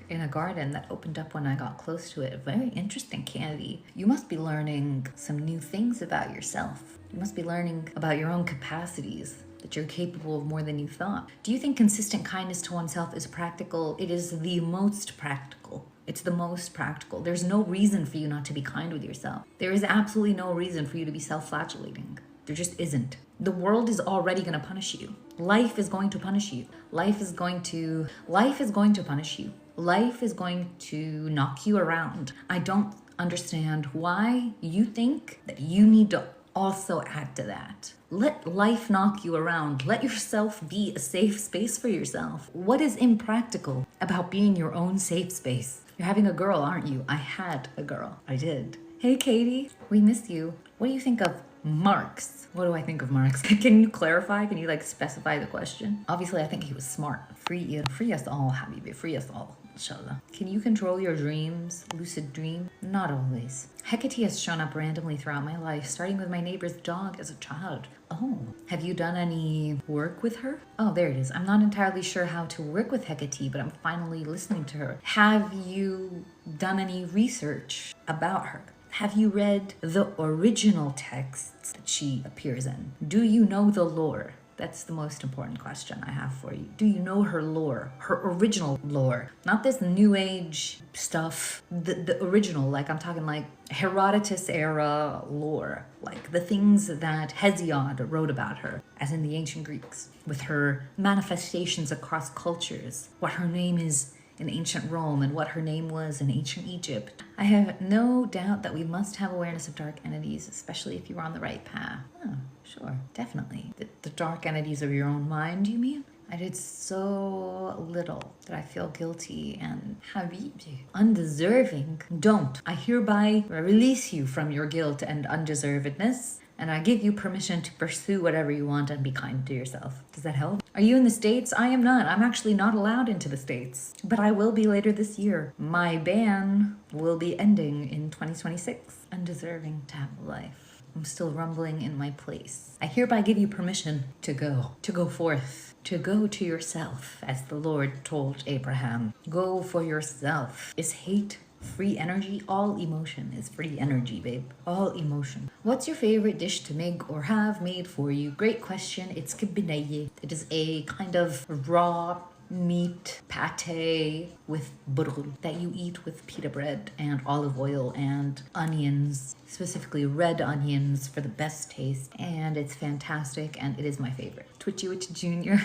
in a garden that opened up when I got close to it. Very interesting, Candy. You must be learning some new things about yourself. You must be learning about your own capacities, that you're capable of more than you thought. Do you think consistent kindness to oneself is practical? It is the most practical. It's the most practical. There's no reason for you not to be kind with yourself. There is absolutely no reason for you to be self-flagellating. There just isn't. The world is already going to punish you. Life is going to punish you. Life is going to punish you. Life is going to knock you around. I don't understand why you think that you need to also add to that. Let life knock you around. Let yourself be a safe space for yourself. What is impractical about being your own safe space? You're having a girl, aren't you? I had a girl. I did. Hey, Katie. We miss you. What do you think of Marx? What do I think of Marx? Can you clarify? Can you specify the question? Obviously, I think he was smart. Free us all, Habibi. Free us all. Inshallah. Can you control your dreams? Lucid dream? Not always. Hecate has shown up randomly throughout my life, starting with my neighbor's dog as a child. Oh, have you done any work with her? Oh, there it is. I'm not entirely sure how to work with Hecate, but I'm finally listening to her. Have you done any research about her? Have you read the original texts that she appears in? Do you know the lore? That's the most important question I have for you. Do you know her lore? Her original lore? Not this new age stuff. The original, I'm talking Herodotus era lore. The things that Hesiod wrote about her, as in the ancient Greeks. With her manifestations across cultures. What her name is in ancient Rome and what her name was in ancient Egypt. I have no doubt that we must have awareness of dark entities, especially if you're on the right path. Oh, sure, definitely. The dark entities of your own mind, you mean? I did so little that I feel guilty and habibi, undeserving. Don't. I hereby release you from your guilt and undeservedness, and I give you permission to pursue whatever you want and be kind to yourself. Does that help? Are you in the States? I am not. I'm actually not allowed into the States, but I will be later this year. My ban will be ending in 2026. Undeserving to have a life. I'm still rumbling in my place. I hereby give you permission to go forth, to go to yourself, as the Lord told Abraham. Go for yourself. Is hate free energy? All emotion is free energy, babe. All emotion. What's your favorite dish to make or have made for you? Great question. It's kibinaye. It is a kind of raw meat pate with burghul that you eat with pita bread and olive oil and onions, specifically red onions for the best taste, and it's fantastic and it is my favorite. Twitchy Witch Jr.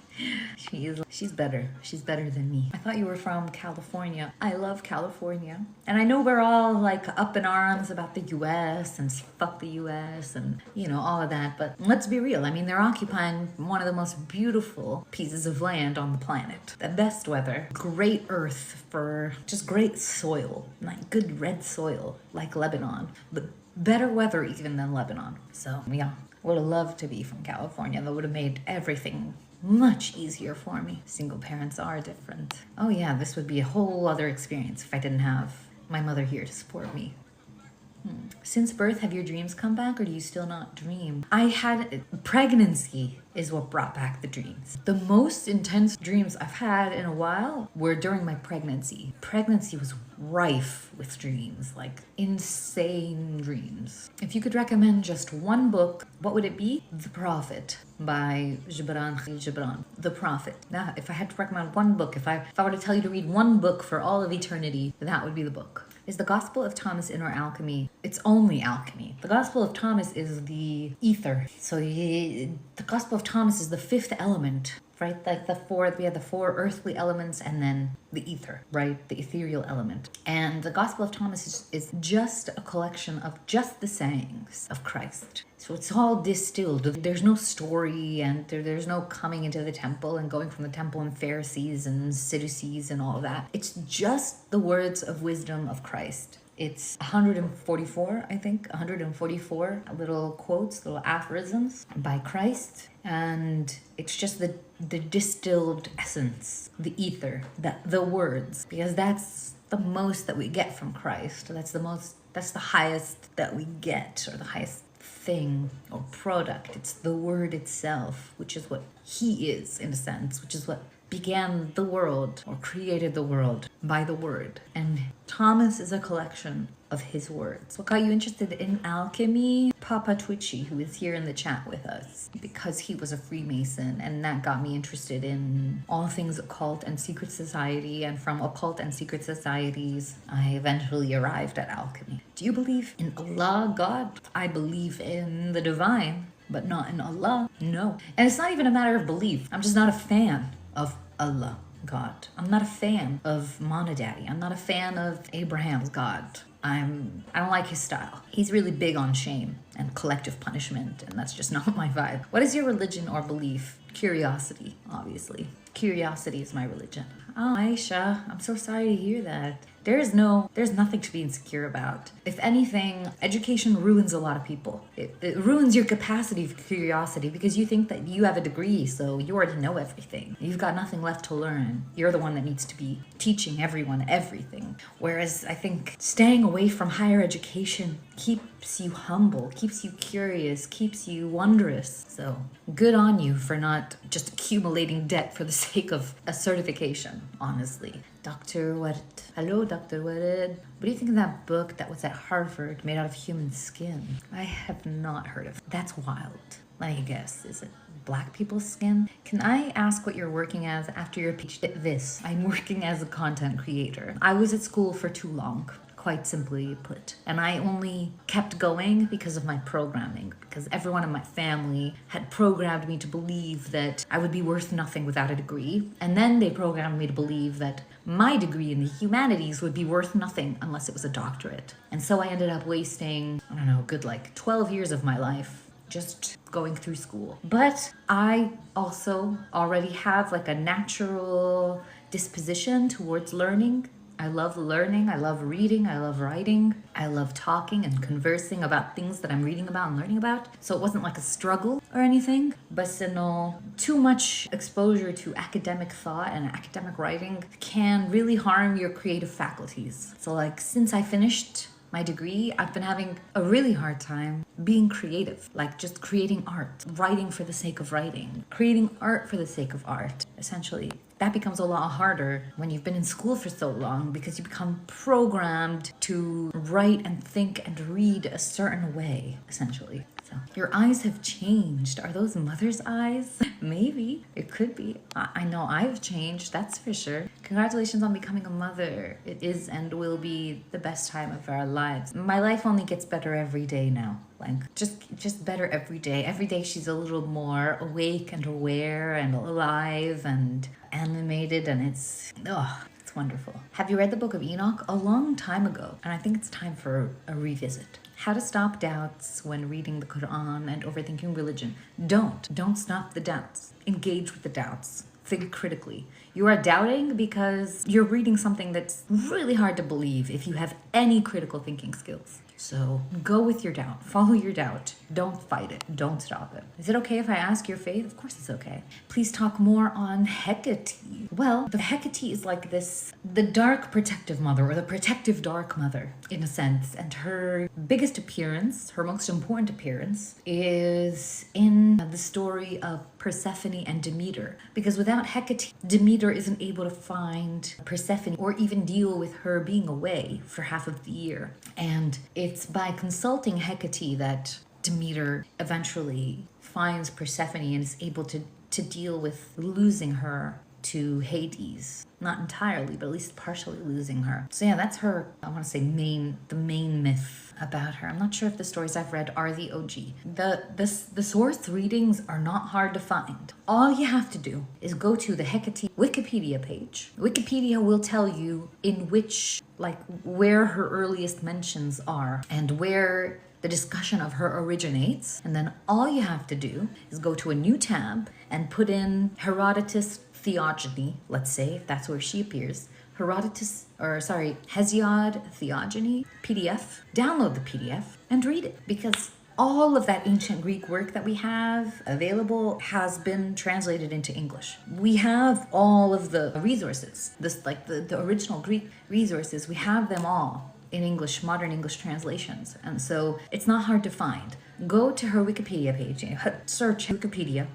She's better. She's better than me. I thought you were from California. I love California. And I know we're all like up in arms about the US and fuck the US and all of that, but let's be real. I mean, they're occupying one of the most beautiful pieces of land on the planet. The best weather, great earth for just great soil, like good red soil like Lebanon, but better weather even than Lebanon. So yeah, would have loved to be from California. That would have made everything much easier for me. Single parents are different. Oh yeah, this would be a whole other experience if I didn't have my mother here to support me. Since birth, have your dreams come back or do you still not dream? Pregnancy is what brought back the dreams. The most intense dreams I've had in a while were during my pregnancy. Pregnancy was rife with dreams, like insane dreams. If you could recommend just one book, what would it be? The Prophet by Gibran. The Prophet. Now, if I had to recommend one book, if I were to tell you to read one book for all of eternity, that would be the book. Is the Gospel of Thomas in or alchemy? It's only alchemy. The Gospel of Thomas is the ether. So the Gospel of Thomas is the fifth element, right? Like we have the four earthly elements and then the ether, right? The ethereal element. And the Gospel of Thomas is just a collection of just the sayings of Christ. So it's all distilled. There's no story and there's no coming into the temple and going from the temple and Pharisees and Sadducees and all that. It's just the words of wisdom of Christ. It's 144, I think, 144 little quotes, little aphorisms by Christ. And it's just the distilled essence, the ether, the words, because that's the most that we get from Christ. That's the highest that we get, or the highest thing or product. It's the word itself, which is what he is in a sense, which is what began the world or created the world by the word. And Thomas is a collection of his words. What got you interested in alchemy? Papa Twitchy, who is here in the chat with us, because he was a Freemason, and that got me interested in all things occult and secret society, and from occult and secret societies I eventually arrived at alchemy. Do you believe in Allah, God? I believe in the divine, but not in Allah. No. And it's not even a matter of belief. I'm just not a fan of Allah, God. I'm not a fan of Monadaddy. I'm not a fan of Abraham's God. I don't like his style. He's really big on shame and collective punishment, and that's just not my vibe. What is your religion or belief? Curiosity, obviously. Curiosity is my religion. Oh, Aisha, I'm so sorry to hear that. There's nothing to be insecure about. If anything, education ruins a lot of people. It ruins your capacity for curiosity because you think that you have a degree, so you already know everything. You've got nothing left to learn. You're the one that needs to be teaching everyone everything. Whereas I think staying away from higher education keeps you humble, keeps you curious, keeps you wondrous. So good on you for not just accumulating debt for the sake of a certification, honestly. Dr. Warid. Hello, Dr. Warid. What do you think of that book that was at Harvard made out of human skin? I have not heard of it. That's wild. Let me guess. Is it black people's skin? Can I ask what you're working as after your PhD? I'm working as a content creator. I was at school for too long, quite simply put. And I only kept going because of my programming, because everyone in my family had programmed me to believe that I would be worth nothing without a degree. And then they programmed me to believe that my degree in the humanities would be worth nothing unless it was a doctorate. And so I ended up wasting, I don't know, good like 12 years of my life just going through school. But I also already have like a natural disposition towards learning. I love learning, I love reading, I love writing, I love talking and conversing about things that I'm reading about and learning about. So it wasn't like a struggle or anything. But no, too much exposure to academic thought and academic writing can really harm your creative faculties. So like since I finished my degree, I've been having a really hard time being creative, like just creating art, writing for the sake of writing, creating art for the sake of art, essentially. That becomes a lot harder when you've been in school for so long because you become programmed to write and think and read a certain way, essentially. So your eyes have changed. Are those mother's eyes? Maybe. It could be. I know I've changed, that's for sure. Congratulations on becoming a mother. It is and will be the best time of our lives. My life only gets better every day now. Like just better every day. Every day she's a little more awake and aware and alive and animated, and it's wonderful. Have you read the Book of Enoch? A long time ago, and I think it's time for a revisit. How to stop doubts when reading the Quran and overthinking religion. Don't stop the doubts. Engage with the doubts. Think critically. You are doubting because you're reading something that's really hard to believe if you have any critical thinking skills. So go with your doubt. Follow your doubt. Don't fight it. Don't stop it. Is it okay if I ask your faith? Of course it's okay. Please talk more on Hecate. Well, the Hecate is like this, the dark protective mother, or the protective dark mother, in a sense. And her biggest appearance, her most important appearance, is in the story of Persephone and Demeter. Because without Hecate, Demeter isn't able to find Persephone or even deal with her being away for half of the year. And it's by consulting Hecate that Demeter eventually finds Persephone and is able to deal with losing her to Hades. Not entirely, but at least partially losing her. So yeah, that's her, I want to say the main myth about her. I'm not sure if the stories I've read are the OG. The source readings are not hard to find. All you have to do is go to the Hecate Wikipedia page. Wikipedia will tell you in which, like, where her earliest mentions are and where the discussion of her originates. And then all you have to do is go to a new tab and put in Herodotus Theogony, let's say, if that's where she appears. Hesiod Theogony PDF. Download the PDF and read it, because all of that ancient Greek work that we have available has been translated into English. We have all of the resources, the original Greek resources, we have them all in English, modern English translations. And so it's not hard to find. Go to her Wikipedia page, search Wikipedia,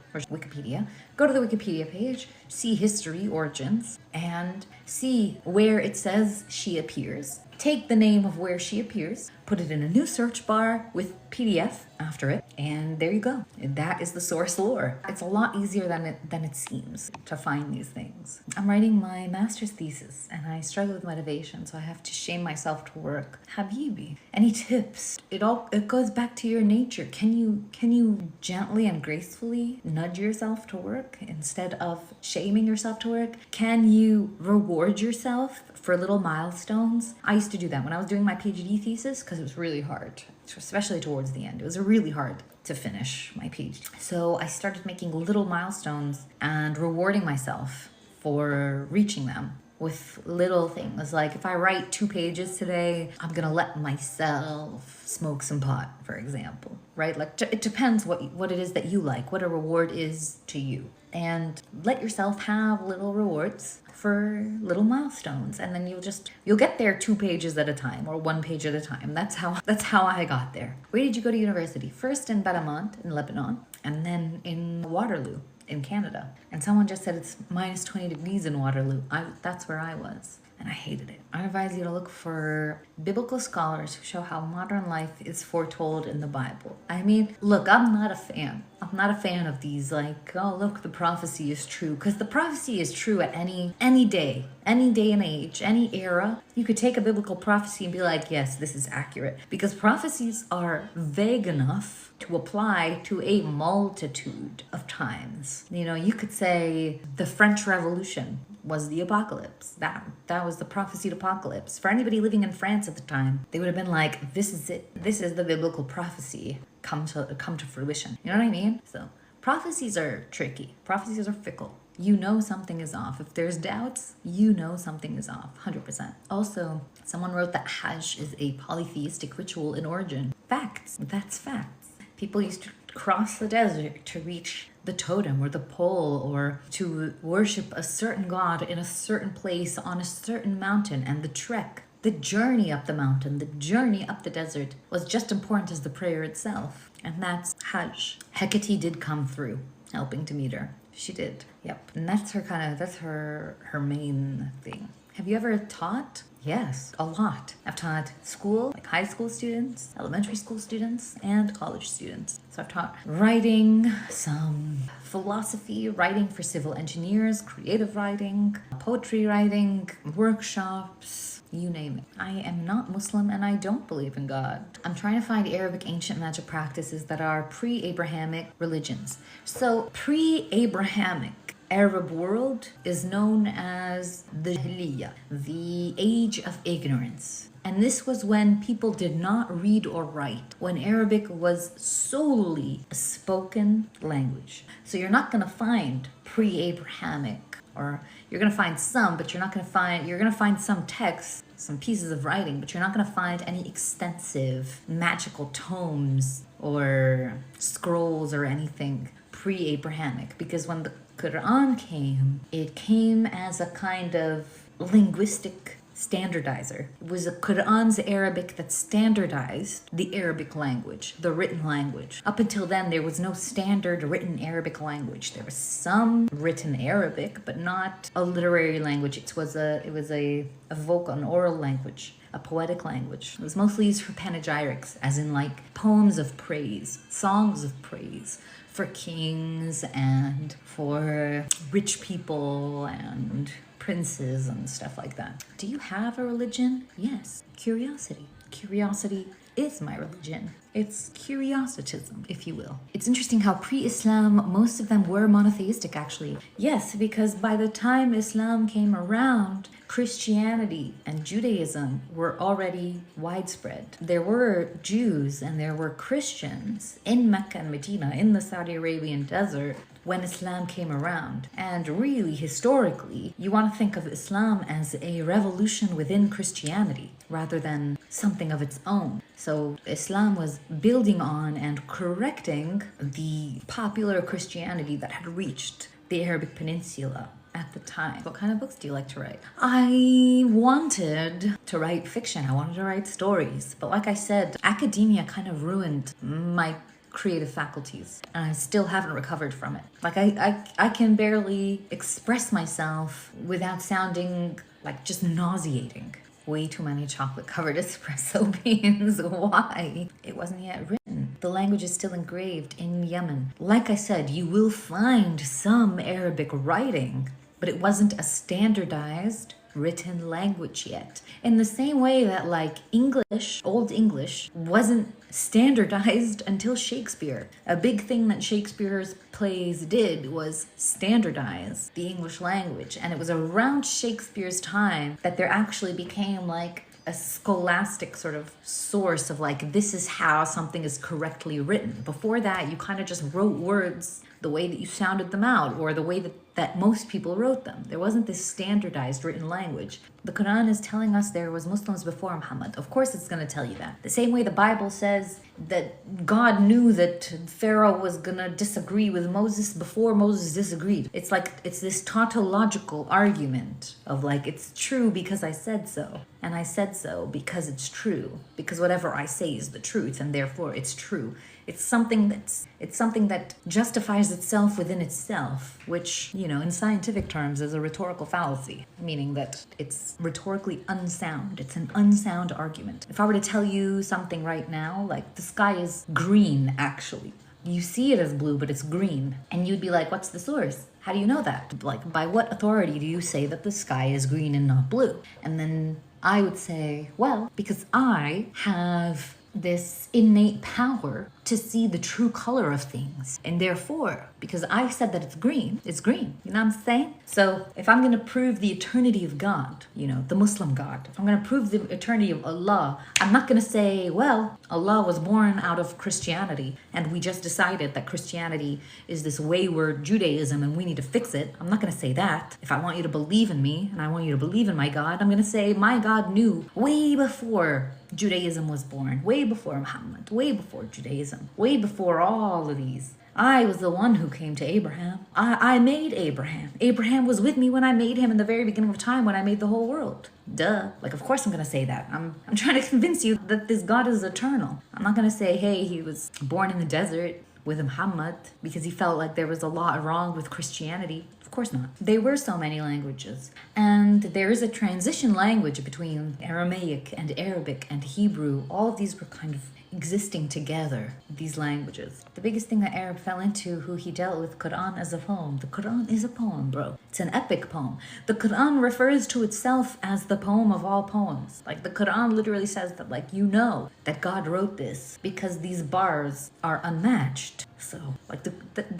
go to the Wikipedia page, see history, origins, and see where it says she appears. Take the name of where she appears, put it in a new search bar with PDF after it, and there you go. That is the source lore. It's a lot easier than it seems to find these things. I'm writing my master's thesis, and I struggle with motivation, so I have to shame myself to work. Habibi, any tips? It goes back to your nature. Can you gently and gracefully nudge yourself to work instead of shaming yourself to work? Can you reward yourself for little milestones? I used to do that when I was doing my PhD thesis because it was really hard, especially towards the end. It was really hard to finish my PhD. So I started making little milestones and rewarding myself for reaching them with little things. Like if I write 2 pages today, I'm gonna let myself smoke some pot, for example, right? Like it depends what it is that you like, what a reward is to you. And let yourself have little rewards for little milestones, and then you'll get there 2 pages at a time or 1 page at a time. That's how I got there. Where did you go to university? First in Baramant in Lebanon, and then in Waterloo in Canada. And someone just said it's minus 20 degrees in Waterloo. That's where I was, and I hated it. I advise you to look for biblical scholars who show how modern life is foretold in the Bible. I mean, look, I'm not a fan. I'm not a fan of these, like, oh, look, the prophecy is true. Because the prophecy is true at any day and age, any era. You could take a biblical prophecy and be like, yes, this is accurate. Because prophecies are vague enough to apply to a multitude of times. You know, you could say the French Revolution was the apocalypse. That was the prophesied apocalypse. For anybody living in France at the time, they would have been like, this is it. This is the biblical prophecy come to fruition. You know what I mean? So prophecies are tricky. Prophecies are fickle. You know something is off. If there's doubts, you know something is off, 100%. Also, someone wrote that Hajj is a polytheistic ritual in origin. Facts. That's facts. People used to cross the desert to reach the totem or the pole, or to worship a certain god in a certain place on a certain mountain, and the trek, the journey up the mountain, the journey up the desert was just important as the prayer itself. And that's Hajj. Hecate did come through, helping to meet her. She did. Yep. And that's her main thing. Have you ever taught? Yes, a lot. I've taught school, like high school students, elementary school students, and college students. So I've taught writing, some philosophy, writing for civil engineers, creative writing, poetry writing, workshops, you name it. I am not Muslim and I don't believe in God. I'm trying to find Arabic ancient magic practices that are pre-Abrahamic religions. So pre-Abrahamic Arab world is known as the Jahiliyyah, the age of ignorance. And this was when people did not read or write, when Arabic was solely a spoken language. So you're not going to find pre-Abrahamic, or you're going to find some, but you're going to find some texts, some pieces of writing, but you're not going to find any extensive magical tomes or scrolls or anything pre-Abrahamic, because when the Quran came, it came as a kind of linguistic standardizer. It was the Quran's Arabic that standardized the Arabic language, the written language. Up until then, there was no standard written Arabic language. There was some written Arabic, but not a literary language. It was a vocal, an oral language, a poetic language. It was mostly used for panegyrics, as in like poems of praise, songs of praise, for kings and for rich people and princes and stuff like that. Do you have a religion? Yes. Curiosity. Curiosity is my religion. It's curiositism, if you will. It's interesting how pre-Islam, most of them were monotheistic, actually. Yes, because by the time Islam came around, Christianity and Judaism were already widespread. There were Jews and there were Christians in Mecca and Medina, in the Saudi Arabian desert, when Islam came around. And really, historically, you want to think of Islam as a revolution within Christianity rather than something of its own. So Islam was building on and correcting the popular Christianity that had reached the Arabic Peninsula at the time. What kind of books do you like to write? I wanted to write fiction. I wanted to write stories. But like I said, academia kind of ruined my creative faculties, and I still haven't recovered from it. Like I can barely express myself without sounding like just nauseating. Way too many chocolate covered espresso beans. Why? It wasn't yet written. The language is still engraved in Yemen. Like I said, you will find some Arabic writing, but it wasn't a standardized written language yet. In the same way that like English, Old English, wasn't standardized until Shakespeare. A big thing that Shakespeare's plays did was standardize the English language. And it was around Shakespeare's time that there actually became like a scholastic sort of source of like, this is how something is correctly written. Before that, you kind of just wrote words the way that you sounded them out, or the way that most people wrote them. There wasn't this standardized written language. The Quran is telling us there was Muslims before Muhammad. Of course it's going to tell you that. The same way the Bible says that God knew that Pharaoh was going to disagree with Moses before Moses disagreed. It's like, it's this tautological argument of like, it's true because I said so. And I said so because it's true. Because whatever I say is the truth, and therefore it's true. It's something that justifies itself within itself, which, you know, in scientific terms is a rhetorical fallacy, meaning that it's rhetorically unsound. It's an unsound argument. If I were to tell you something right now, like the sky is green, actually. You see it as blue, but it's green. And you'd be like, what's the source? How do you know that? Like, by what authority do you say that the sky is green and not blue? And then I would say, well, because I have this innate power to see the true color of things. And therefore, because I said that it's green, it's green. You know what I'm saying? So if I'm going to prove the eternity of God, you know, the Muslim God, if I'm going to prove the eternity of Allah, I'm not going to say, well, Allah was born out of Christianity and we just decided that Christianity is this wayward Judaism and we need to fix it. I'm not going to say that. If I want you to believe in me and I want you to believe in my God, I'm going to say my God knew way before Judaism was born, way before Muhammad, way before Judaism, way before all of these. I was the one who came to Abraham. I made Abraham. Abraham was with me when I made him in the very beginning of time when I made the whole world. Duh. Like, of course I'm going to say that. I'm trying to convince you that this God is eternal. I'm not going to say, hey, he was born in the desert with Muhammad because he felt like there was a lot wrong with Christianity. Of course not. There were so many languages. And there is a transition language between Aramaic and Arabic and Hebrew. All of these were kind of existing together, these languages. The biggest thing that Arab fell into, who he dealt with Quran as a poem. The Quran is a poem, bro. It's an epic poem. The Quran refers to itself as the poem of all poems. Like, the Quran literally says that, like, you know that God wrote this because these bars are unmatched. So, like, the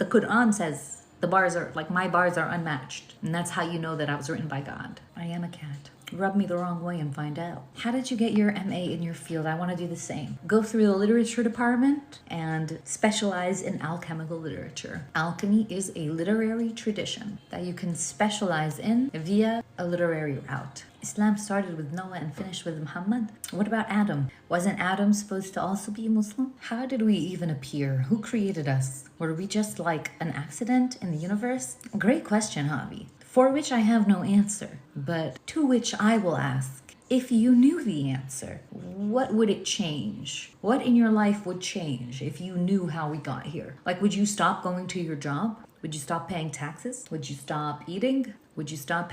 Quran says the bars are, like, my bars are unmatched. And that's how you know that I was written by God. I am a cat. Rub me the wrong way and find out. How did you get your MA in your field? I want to do the same. Go through the literature department and specialize in alchemical literature. Alchemy is a literary tradition that you can specialize in via a literary route. Islam started with Noah and finished with Muhammad. What about Adam? Wasn't Adam supposed to also be a Muslim? How did we even appear? Who created us? Were we just like an accident in the universe? Great question, Javi, for which I have no answer, but to which I will ask, if you knew the answer, what would it change? What in your life would change if you knew how we got here? Like, would you stop going to your job? Would you stop paying taxes? Would you stop eating? Would you stop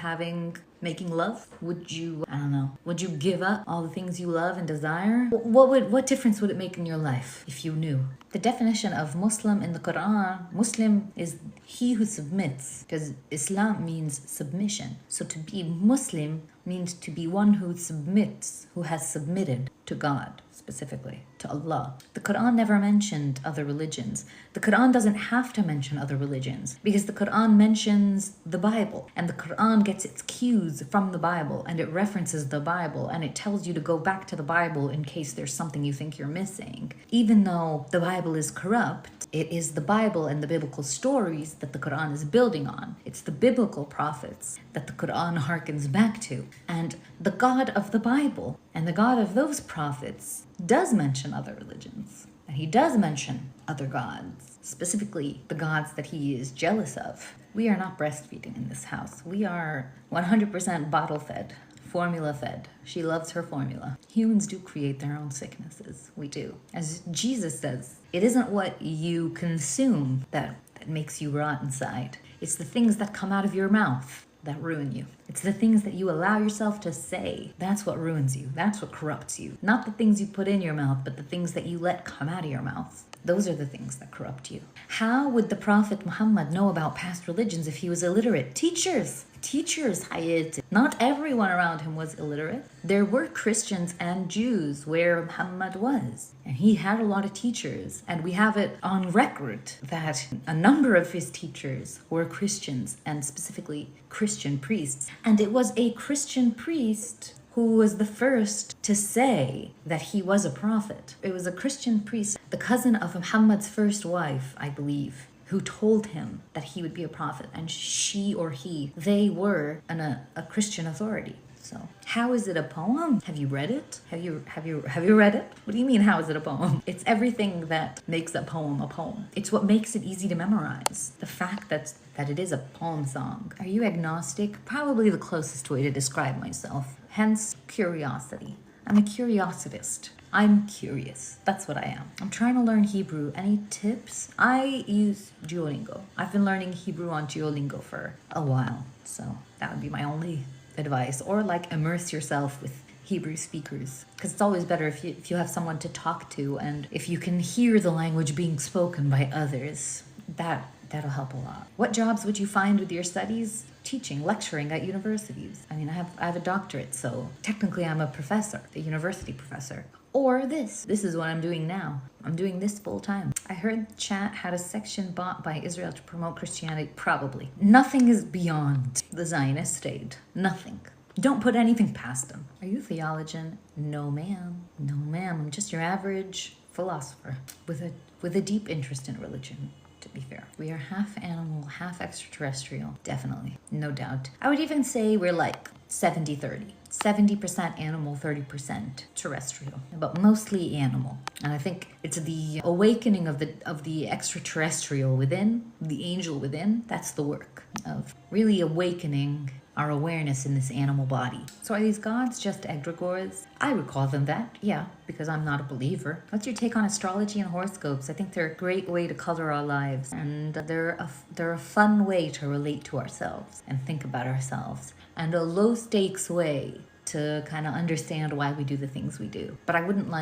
making love? Would you, I don't know, would you give up all the things you love and desire? What difference would it make in your life if you knew? The definition of Muslim in the Quran, Muslim is he who submits, because Islam means submission. So to be Muslim means to be one who submits, who has submitted to God, specifically to Allah. The Quran never mentioned other religions. The Quran doesn't have to mention other religions because the Quran mentions the Bible, and the Quran gets its cues from the Bible, and it references the Bible, and it tells you to go back to the Bible in case there's something you think you're missing. Even though the Bible is corrupt, it is the Bible and the biblical stories that the Quran is building on. It's the biblical prophets that the Quran harkens back to. And the God of the Bible and the God of those prophets does mention other religions. And he does mention other gods, specifically the gods that he is jealous of. We are not breastfeeding in this house. We are 100% bottle fed, formula fed. She loves her formula. Humans do create their own sicknesses. We do. As Jesus says, it isn't what you consume that makes you rot inside. It's the things that come out of your mouth that ruin you. It's the things that you allow yourself to say. That's what ruins you. That's what corrupts you. Not the things you put in your mouth, but the things that you let come out of your mouth. Those are the things that corrupt you. How would the Prophet Muhammad know about past religions if he was illiterate? Teachers, Hayat. Not everyone around him was illiterate. There were Christians and Jews where Muhammad was, and he had a lot of teachers, and we have it on record that a number of his teachers were Christians, and specifically Christian priests. And it was a Christian priest who was the first to say that he was a prophet. It was a Christian priest, the cousin of Muhammad's first wife, I believe, who told him that he would be a prophet, and she or he, they were a Christian authority. So how is it a poem? Have you read it? Have you read it? What do you mean, how is it a poem? It's everything that makes a poem a poem. It's what makes it easy to memorize. The fact that it is a poem song. Are you agnostic? Probably the closest way to describe myself. Hence curiosity. I'm a curiositist. I'm curious. That's what I am. I'm trying to learn Hebrew. Any tips? I use Duolingo. I've been learning Hebrew on Duolingo for a while. So that would be my only advice. Or like immerse yourself with Hebrew speakers. Because it's always better if you have someone to talk to, and if you can hear the language being spoken by others. That'll help a lot. What jobs would you find with your studies? Teaching, lecturing at universities. I mean, I have a doctorate, so technically I'm a professor, a university professor. Or this. This is what I'm doing now. I'm doing this full time. I heard chat had a section bought by Israel to promote Christianity. Probably. Nothing is beyond the Zionist state. Nothing. Don't put anything past them. Are you a theologian? No, ma'am. No, ma'am. I'm just your average philosopher with a deep interest in religion. To be fair, we are half animal, half extraterrestrial. Definitely. No doubt. I would even say we're like 70-30. 70% animal, 30% terrestrial, but mostly animal. And I think it's the awakening of the extraterrestrial within, the angel within. That's the work of really awakening our awareness in this animal body. So are these gods just egregores? I would call them that, yeah, because I'm not a believer. What's your take on astrology and horoscopes? I think they're a great way to color our lives, and they're a fun way to relate to ourselves and think about ourselves, and a low stakes way to kind of understand why we do the things we do. But I wouldn't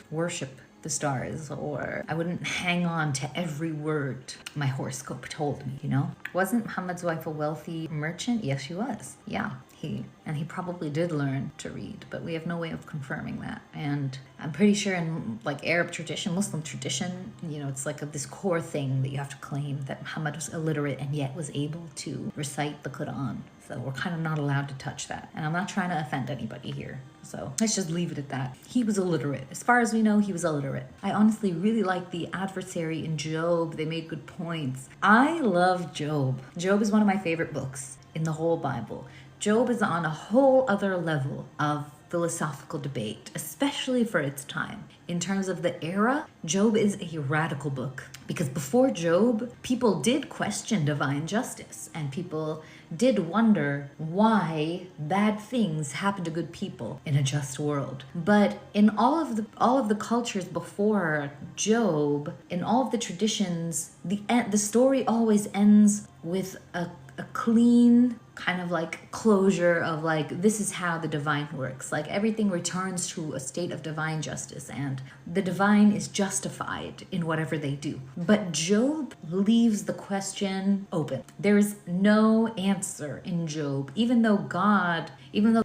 worship the stars, or I wouldn't hang on to every word my horoscope told me, you know? Wasn't Muhammad's wife a wealthy merchant? Yes, she was. Yeah. He probably did learn to read, but we have no way of confirming that. And I'm pretty sure in like Arab tradition, Muslim tradition, you know, it's like this core thing that you have to claim that Muhammad was illiterate and yet was able to recite the Quran. So we're kind of not allowed to touch that. And I'm not trying to offend anybody here. So let's just leave it at that. He was illiterate. As far as we know, he was illiterate. I honestly really like the adversary in Job. They made good points. I love Job. Job is one of my favorite books in the whole Bible. Job is on a whole other level of philosophical debate, especially for its time. In terms of the era, Job is a radical book. Because before Job, people did question divine justice, and people did wonder why bad things happen to good people in a just world. But in all of the cultures before Job, in all of the traditions, the story always ends with a clean kind of like closure of like, this is how the divine works. Like everything returns to a state of divine justice, and the divine is justified in whatever they do. But Job leaves the question open. There is no answer in Job, even though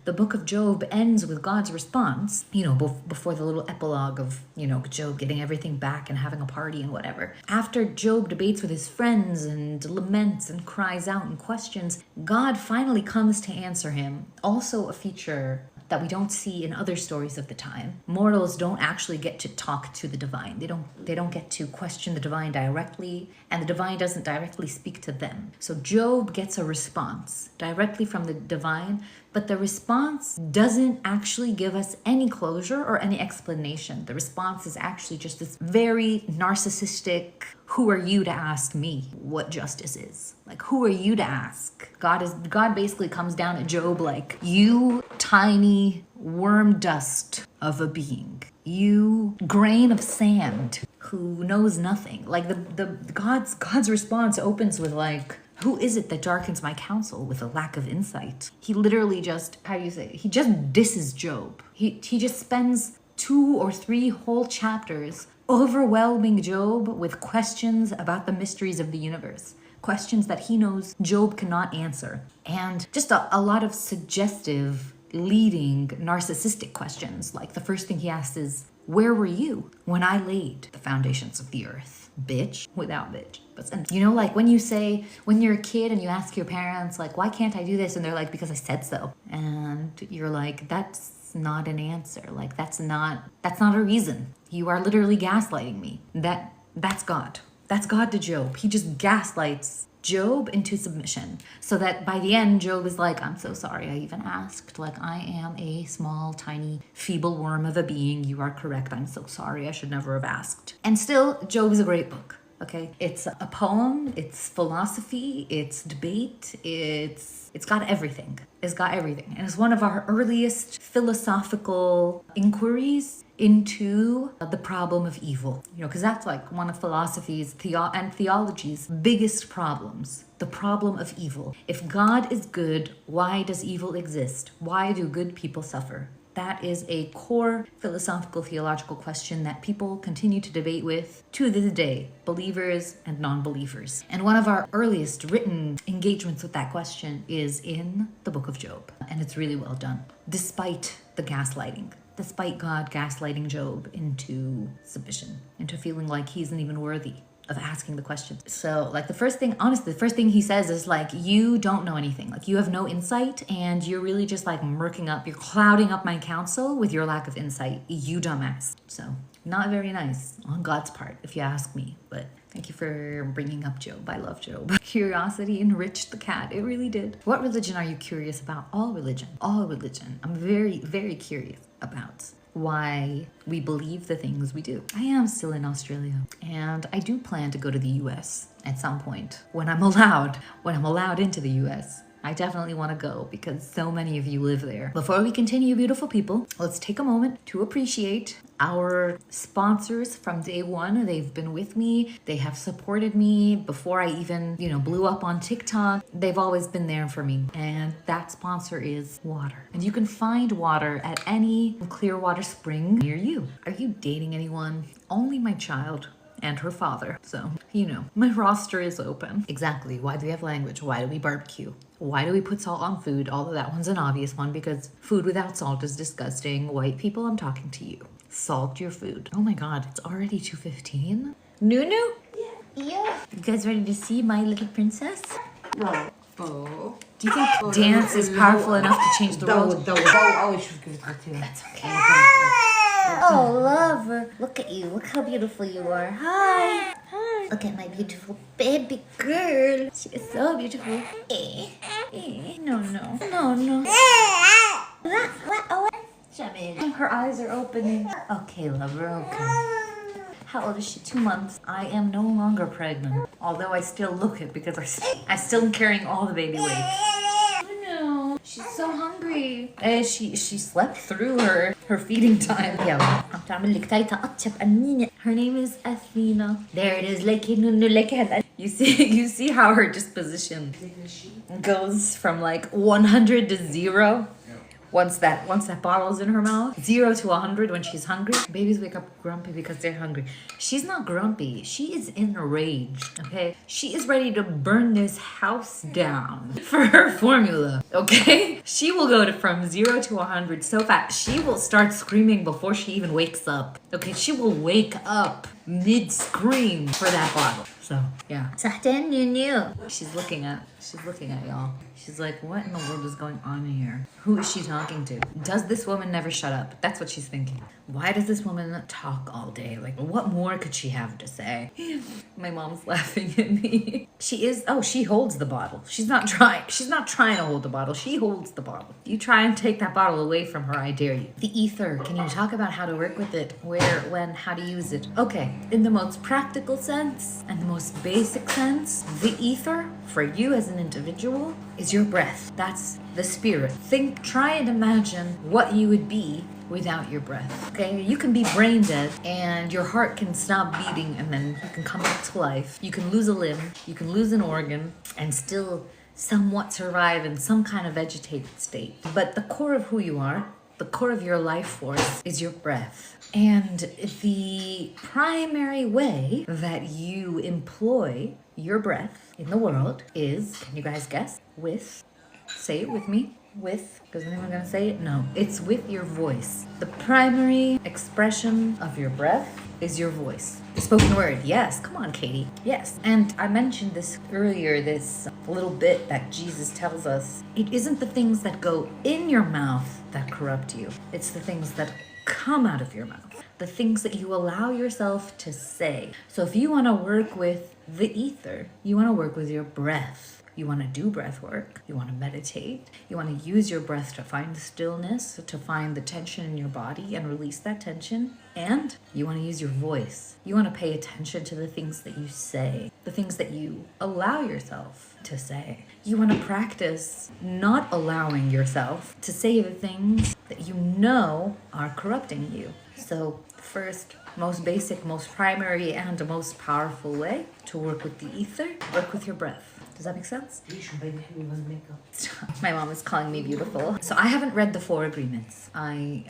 the book of Job ends with God's response, you know, before the little epilogue of, you know, Job getting everything back and having a party and whatever. After Job debates with his friends and laments and cries out and questions, God finally comes to answer him. Also a feature that we don't see in other stories of the time. Mortals don't actually get to talk to the divine. They don't get to question the divine directly, and the divine doesn't directly speak to them. So Job gets a response directly from the divine, but the response doesn't actually give us any closure or any explanation. The response is actually just this very narcissistic, who are you to ask me what justice is? Like, who are you to ask? God basically comes down at Job like, you tiny worm dust of a being, you grain of sand who knows nothing. Like the God's response opens with like, who is it that darkens my counsel with a lack of insight? He literally just, he just disses Job. He just spends 2 or 3 whole chapters overwhelming Job with questions about the mysteries of the universe. Questions that he knows Job cannot answer. And just a lot of suggestive, leading, narcissistic questions. Like the first thing he asks is, where were you when I laid the foundations of the earth? Bitch, without bitch. But you know, like when you're a kid and you ask your parents, like, why can't I do this? And they're like, because I said so. And you're like, that's not an answer. Like, that's not a reason. You are literally gaslighting me. That's God. That's God to Job. He just gaslights Job into submission, so that by the end, Job is like, I'm so sorry I even asked. Like, I am a small, tiny, feeble worm of a being. You are correct. I'm so sorry. I should never have asked. And still, Job is a great book. Okay, it's a poem, it's philosophy, it's debate, it's got everything. It's got everything. And it's one of our earliest philosophical inquiries into the problem of evil. You know, because that's like one of philosophy's and theology's biggest problems. The problem of evil. If God is good, why does evil exist? Why do good people suffer? That is a core philosophical, theological question that people continue to debate with to this day, believers and non-believers. And one of our earliest written engagements with that question is in the book of Job. And it's really well done, despite the gaslighting. despite God gaslighting Job into submission, into feeling like he isn't even worthy of asking the questions. So like the first thing, honestly, the first thing he says is like, you don't know anything. Like you have no insight and you're really just like murking up, you're clouding up my counsel with your lack of insight, you dumbass. So not very nice on God's part, if you ask me, but thank you for bringing up Job. I love Job. Curiosity enriched the cat. It really did. What religion are you curious about? All religion. All religion. I'm very, very curious about why we believe the things we do. I am still in Australia and I do plan to go to the US at some point when I'm allowed into the US. I definitely want to go because so many of you live there. Before we continue, beautiful people, let's take a moment to appreciate our sponsors from day one. They've been with me. They have supported me before I even, blew up on TikTok. They've always been there for me. And that sponsor is water. And you can find water at any clear water spring near you. Are you dating anyone? Only my child and her father. So, my roster is open. Exactly. Why do we have language? Why do we barbecue? Why do we put salt on food? Although that one's an obvious one because food without salt is disgusting. White people, I'm talking to you. Salt your food. Oh my God, it's already 2:15. Nunu? Yeah. You guys ready to see my little princess? No. Do you think dance is powerful enough to change the world? That's okay. Oh, love. Look at you. Look how beautiful you are. Hi. Hi. Look at my beautiful baby girl. She is so beautiful. No. What? Her eyes are opening. Okay, lover, okay. How old is she? 2 months. I am no longer pregnant. Although I still look it because I still am carrying all the baby weight. Oh no, she's so hungry. She slept through her feeding time. Yeah. Her name is Athena. There it is. You see how her disposition goes from like 100 to 0. Once that bottle's in her mouth, 0 to 100 when she's hungry. Babies wake up grumpy because they're hungry. She's not grumpy. She is enraged, okay? She is ready to burn this house down for her formula, okay? She will go from 0 to 100 so fast. She will start screaming before she even wakes up, okay? She will wake up mid-scream for that bottle. So, yeah. She's looking at y'all. She's like, what in the world is going on here? Who is she talking to? Does this woman never shut up? That's what she's thinking. Why does this woman talk all day? Like, what more could she have to say? My mom's laughing at me. She holds the bottle. She's not trying to hold the bottle. She holds the bottle. You try and take that bottle away from her, I dare you. The ether, can you talk about how to work with it? Where, when, how to use it? Okay, in the most practical sense and the most basic sense, the ether, for you as an individual, is your breath. That's the spirit. Try and imagine what you would be without your breath. Okay, you can be brain dead and your heart can stop beating and then you can come back to life. You can lose a limb, you can lose an organ and still somewhat survive in some kind of vegetated state. But the core of who you are, the core of your life force is your breath. And the primary way that you employ your breath in the world is, can you guys guess? Say it with me. Is anyone gonna say it? No. It's with your voice. The primary expression of your breath is your voice. The spoken word. Yes. Come on, Katie. Yes. And I mentioned this earlier, this little bit that Jesus tells us. It isn't the things that go in your mouth that corrupt you. It's the things that come out of your mouth. The things that you allow yourself to say. So if you want to work with the ether, you want to work with your breath. You want to do breath work. You want to meditate. You want to use your breath to find the stillness, to find the tension in your body and release that tension. And you want to use your voice. You want to pay attention to the things that you say, the things that you allow yourself to say. You want to practice not allowing yourself to say the things that you know are corrupting you. So first, most basic, most primary, and most powerful way to work with the ether, work with your breath. Does that make sense? My mom is calling me beautiful. So I haven't read the 4 agreements. I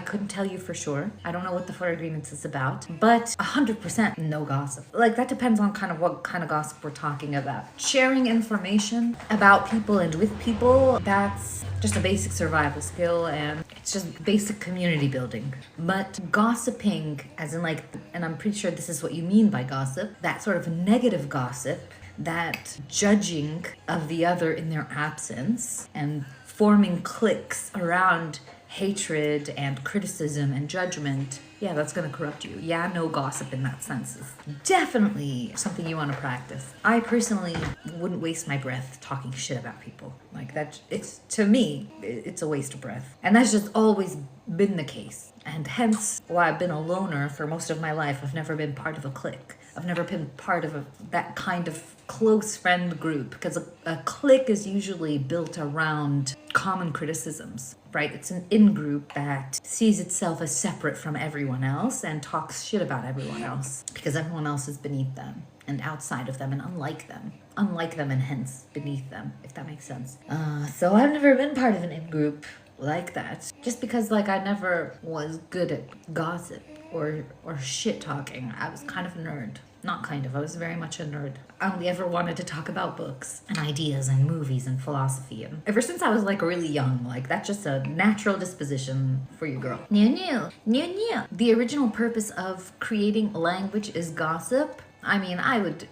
couldn't tell you for sure. I don't know what the 4 agreements is about, but 100% no gossip. Like that depends on what kind of gossip we're talking about. Sharing information about people and with people, that's just a basic survival skill, and it's just basic community building. But gossiping, as in like, and I'm pretty sure this is what you mean by gossip, that sort of negative gossip, that judging of the other in their absence and forming cliques around hatred and criticism and judgment, yeah, that's gonna corrupt you. Yeah, no gossip in that sense is definitely something you want to practice. I personally wouldn't waste my breath talking shit about people. Like that, it's, to me, it's a waste of breath. And that's just always been the case. And hence why I've been a loner for most of my life. I've never been part of a clique. I've never been part of that kind of close friend group, because a clique is usually built around common criticisms, right? It's an in-group that sees itself as separate from everyone else and talks shit about everyone else because everyone else is beneath them and outside of them and unlike them and hence beneath them, if that makes sense. So I've never been part of an in-group like that, just because like I never was good at gossip or shit talking. I was kind of a nerd. Not kind of, I was very much a nerd. I only ever wanted to talk about books and ideas and movies and philosophy. And ever since I was like really young, like that's just a natural disposition for you, girl. New. The original purpose of creating language is gossip. I mean, I would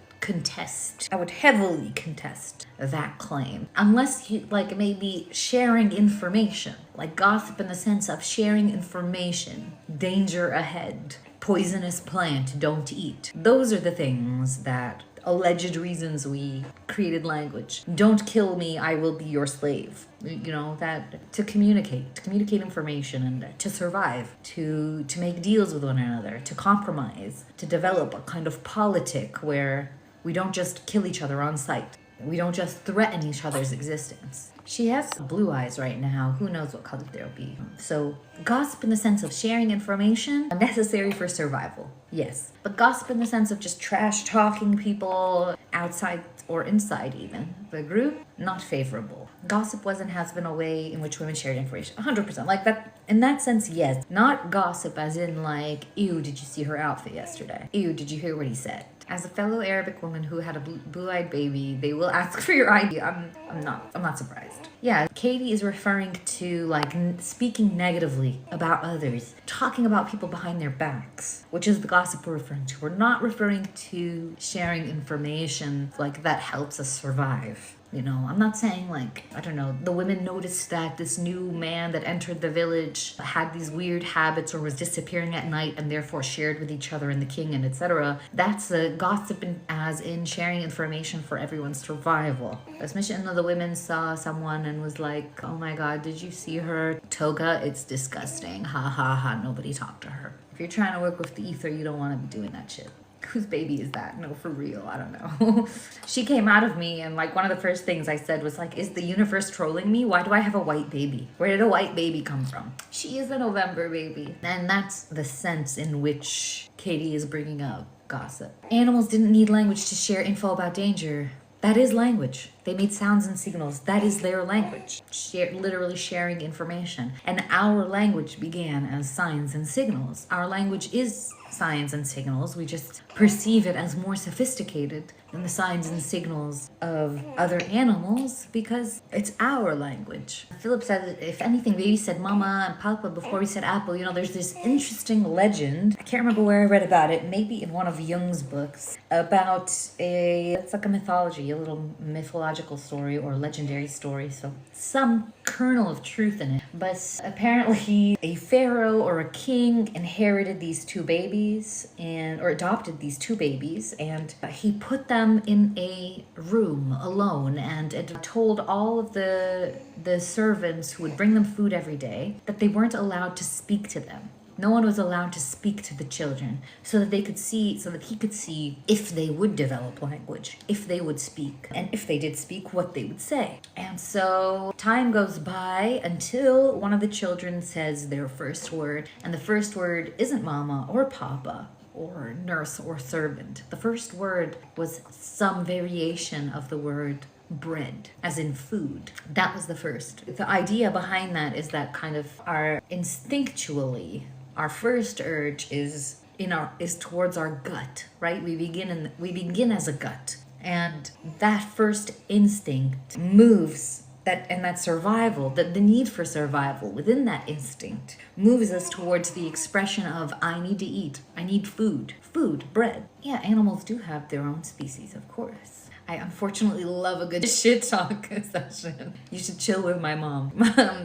heavily contest that claim. Unless you, like, maybe sharing information. Like gossip in the sense of sharing information. Danger ahead. Poisonous plant, don't eat. Those are the things that alleged reasons we created language. Don't kill me, I will be your slave. You know, that to communicate information and to survive, to make deals with one another, to compromise, to develop a kind of politic where we don't just kill each other on sight. We don't just threaten each other's existence. She has blue eyes right now. Who knows what color they'll be. So gossip in the sense of sharing information, necessary for survival. Yes. But gossip in the sense of just trash talking people outside or inside even the group, not favorable. Gossip was and has been a way in which women shared information. 100%. Like that, in that sense, yes. Not gossip as in like, ew, did you see her outfit yesterday? Ew, did you hear what he said? As a fellow Arabic woman who had a blue-eyed baby, they will ask for your ID. I'm not surprised. Yeah, Katie is referring to like speaking negatively about others, talking about people behind their backs, which is the gossip we're referring to. We're not referring to sharing information like that helps us survive. You know, I'm not saying like, I don't know, the women noticed that this new man that entered the village had these weird habits or was disappearing at night and therefore shared with each other and the king and etc. That's a gossip as in sharing information for everyone's survival. Especially when the women saw someone and was like, oh my god, did you see her toga? It's disgusting. Ha ha ha, nobody talked to her. If you're trying to work with the ether, you don't want to be doing that shit. Whose baby is that? No, for real, I don't know. She came out of me and like one of the first things I said was like, is the universe trolling me? Why do I have a white baby? Where did a white baby come from? She is a November baby. And that's the sense in which Katie is bringing up gossip. Animals didn't need language to share info about danger. That is language. They made sounds and signals. That is their language. Literally sharing information. And our language began as signs and signals. Our language is signs and signals. We just perceive it as more sophisticated than the signs and signals of other animals because it's our language. Philip said, if anything, baby said mama and papa before we said apple. You know, there's this interesting legend. I can't remember where I read about it. Maybe in one of Jung's books about it's like a mythology, a little mythological story or legendary story. So some kernel of truth in it. But apparently a pharaoh or a king inherited these two babies or adopted these two babies, and he put them in a room alone and it told all of the servants who would bring them food every day that they weren't allowed to speak to them. No one was allowed to speak to the children so that he could see if they would develop language, if they would speak, and if they did speak, what they would say. And so time goes by until one of the children says their first word, and the first word isn't mama or papa or nurse or servant. The first word was some variation of the word bread, as in food. That was the first. The idea behind that is that kind of our first urge is towards our gut, right? We begin as a gut, and that first instinct moves that survival, the need for survival within that instinct moves us towards the expression of I need to eat, I need food, bread. Yeah, animals do have their own species, of course. I unfortunately love a good shit talk session. You should chill with my mom.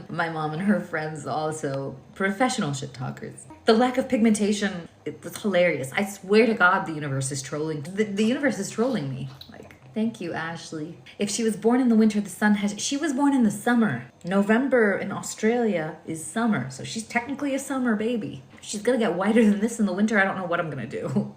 My mom and her friends also professional shit talkers. The lack of pigmentation, it was hilarious. I swear to God, the universe is trolling. The universe is trolling me. Like, thank you, Ashley. If she was born in the winter, the sun has... She was born in the summer. November in Australia is summer, so she's technically a summer baby. If she's gonna get whiter than this in the winter, I don't know what I'm gonna do.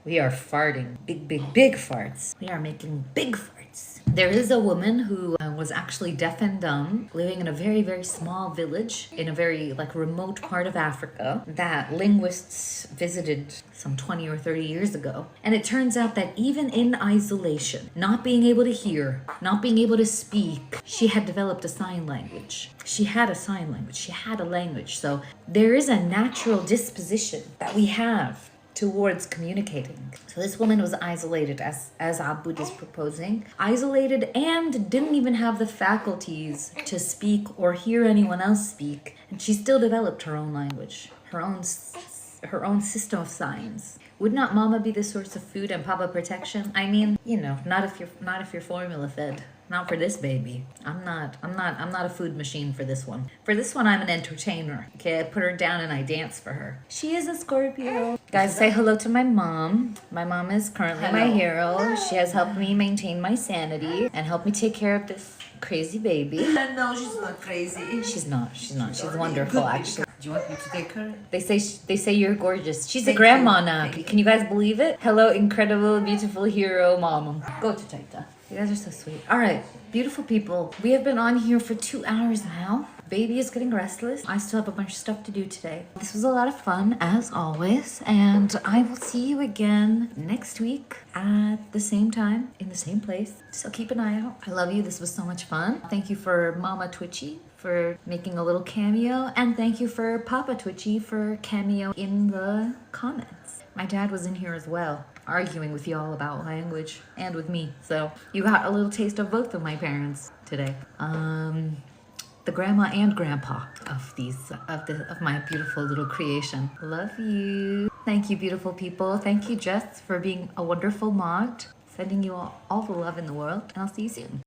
We are farting. Big farts. We are making big farts. There is a woman who was actually deaf and dumb, living in a very small village in a very remote part of Africa that linguists visited some 20 or 30 years ago. And it turns out that even in isolation, not being able to hear, not being able to speak, she had developed a sign language. She had a sign language. She had a language. So there is a natural disposition that we have towards communicating. So this woman was isolated, as Abud is proposing, isolated and didn't even have the faculties to speak or hear anyone else speak, and she still developed her own language, her own system of signs. Would not mama be the source of food and papa protection? I mean, not if you're formula fed. Not for this baby. I'm not a food machine for this one. For this one, I'm an entertainer. Okay, I put her down and I dance for her. She is a Scorpio. Guys, say hello to my mom. My mom is currently my hero. She has helped me maintain my sanity and helped me take care of this crazy baby. No, she's not crazy. She's not. She's wonderful, actually. Do you want me to take her? They say you're gorgeous. She's a grandma now. Can you guys believe it? Hello, incredible, beautiful hero mama. Go to Taita. You guys are so sweet. All right, beautiful people. We have been on here for 2 hours now. Baby is getting restless. I still have a bunch of stuff to do today. This was a lot of fun, as always. And I will see you again next week at the same time, in the same place. So keep an eye out. I love you. This was so much fun. Thank you for Mama Twitchy for making a little cameo. And thank you for Papa Twitchy for cameo in the comments. My dad was in here as well, arguing with y'all about language and with me. So you got a little taste of both of my parents today. The grandma and grandpa of my beautiful little creation. Love you. Thank you, beautiful people. Thank you, Jess, for being a wonderful mod. Sending you all the love in the world, and I'll see you soon.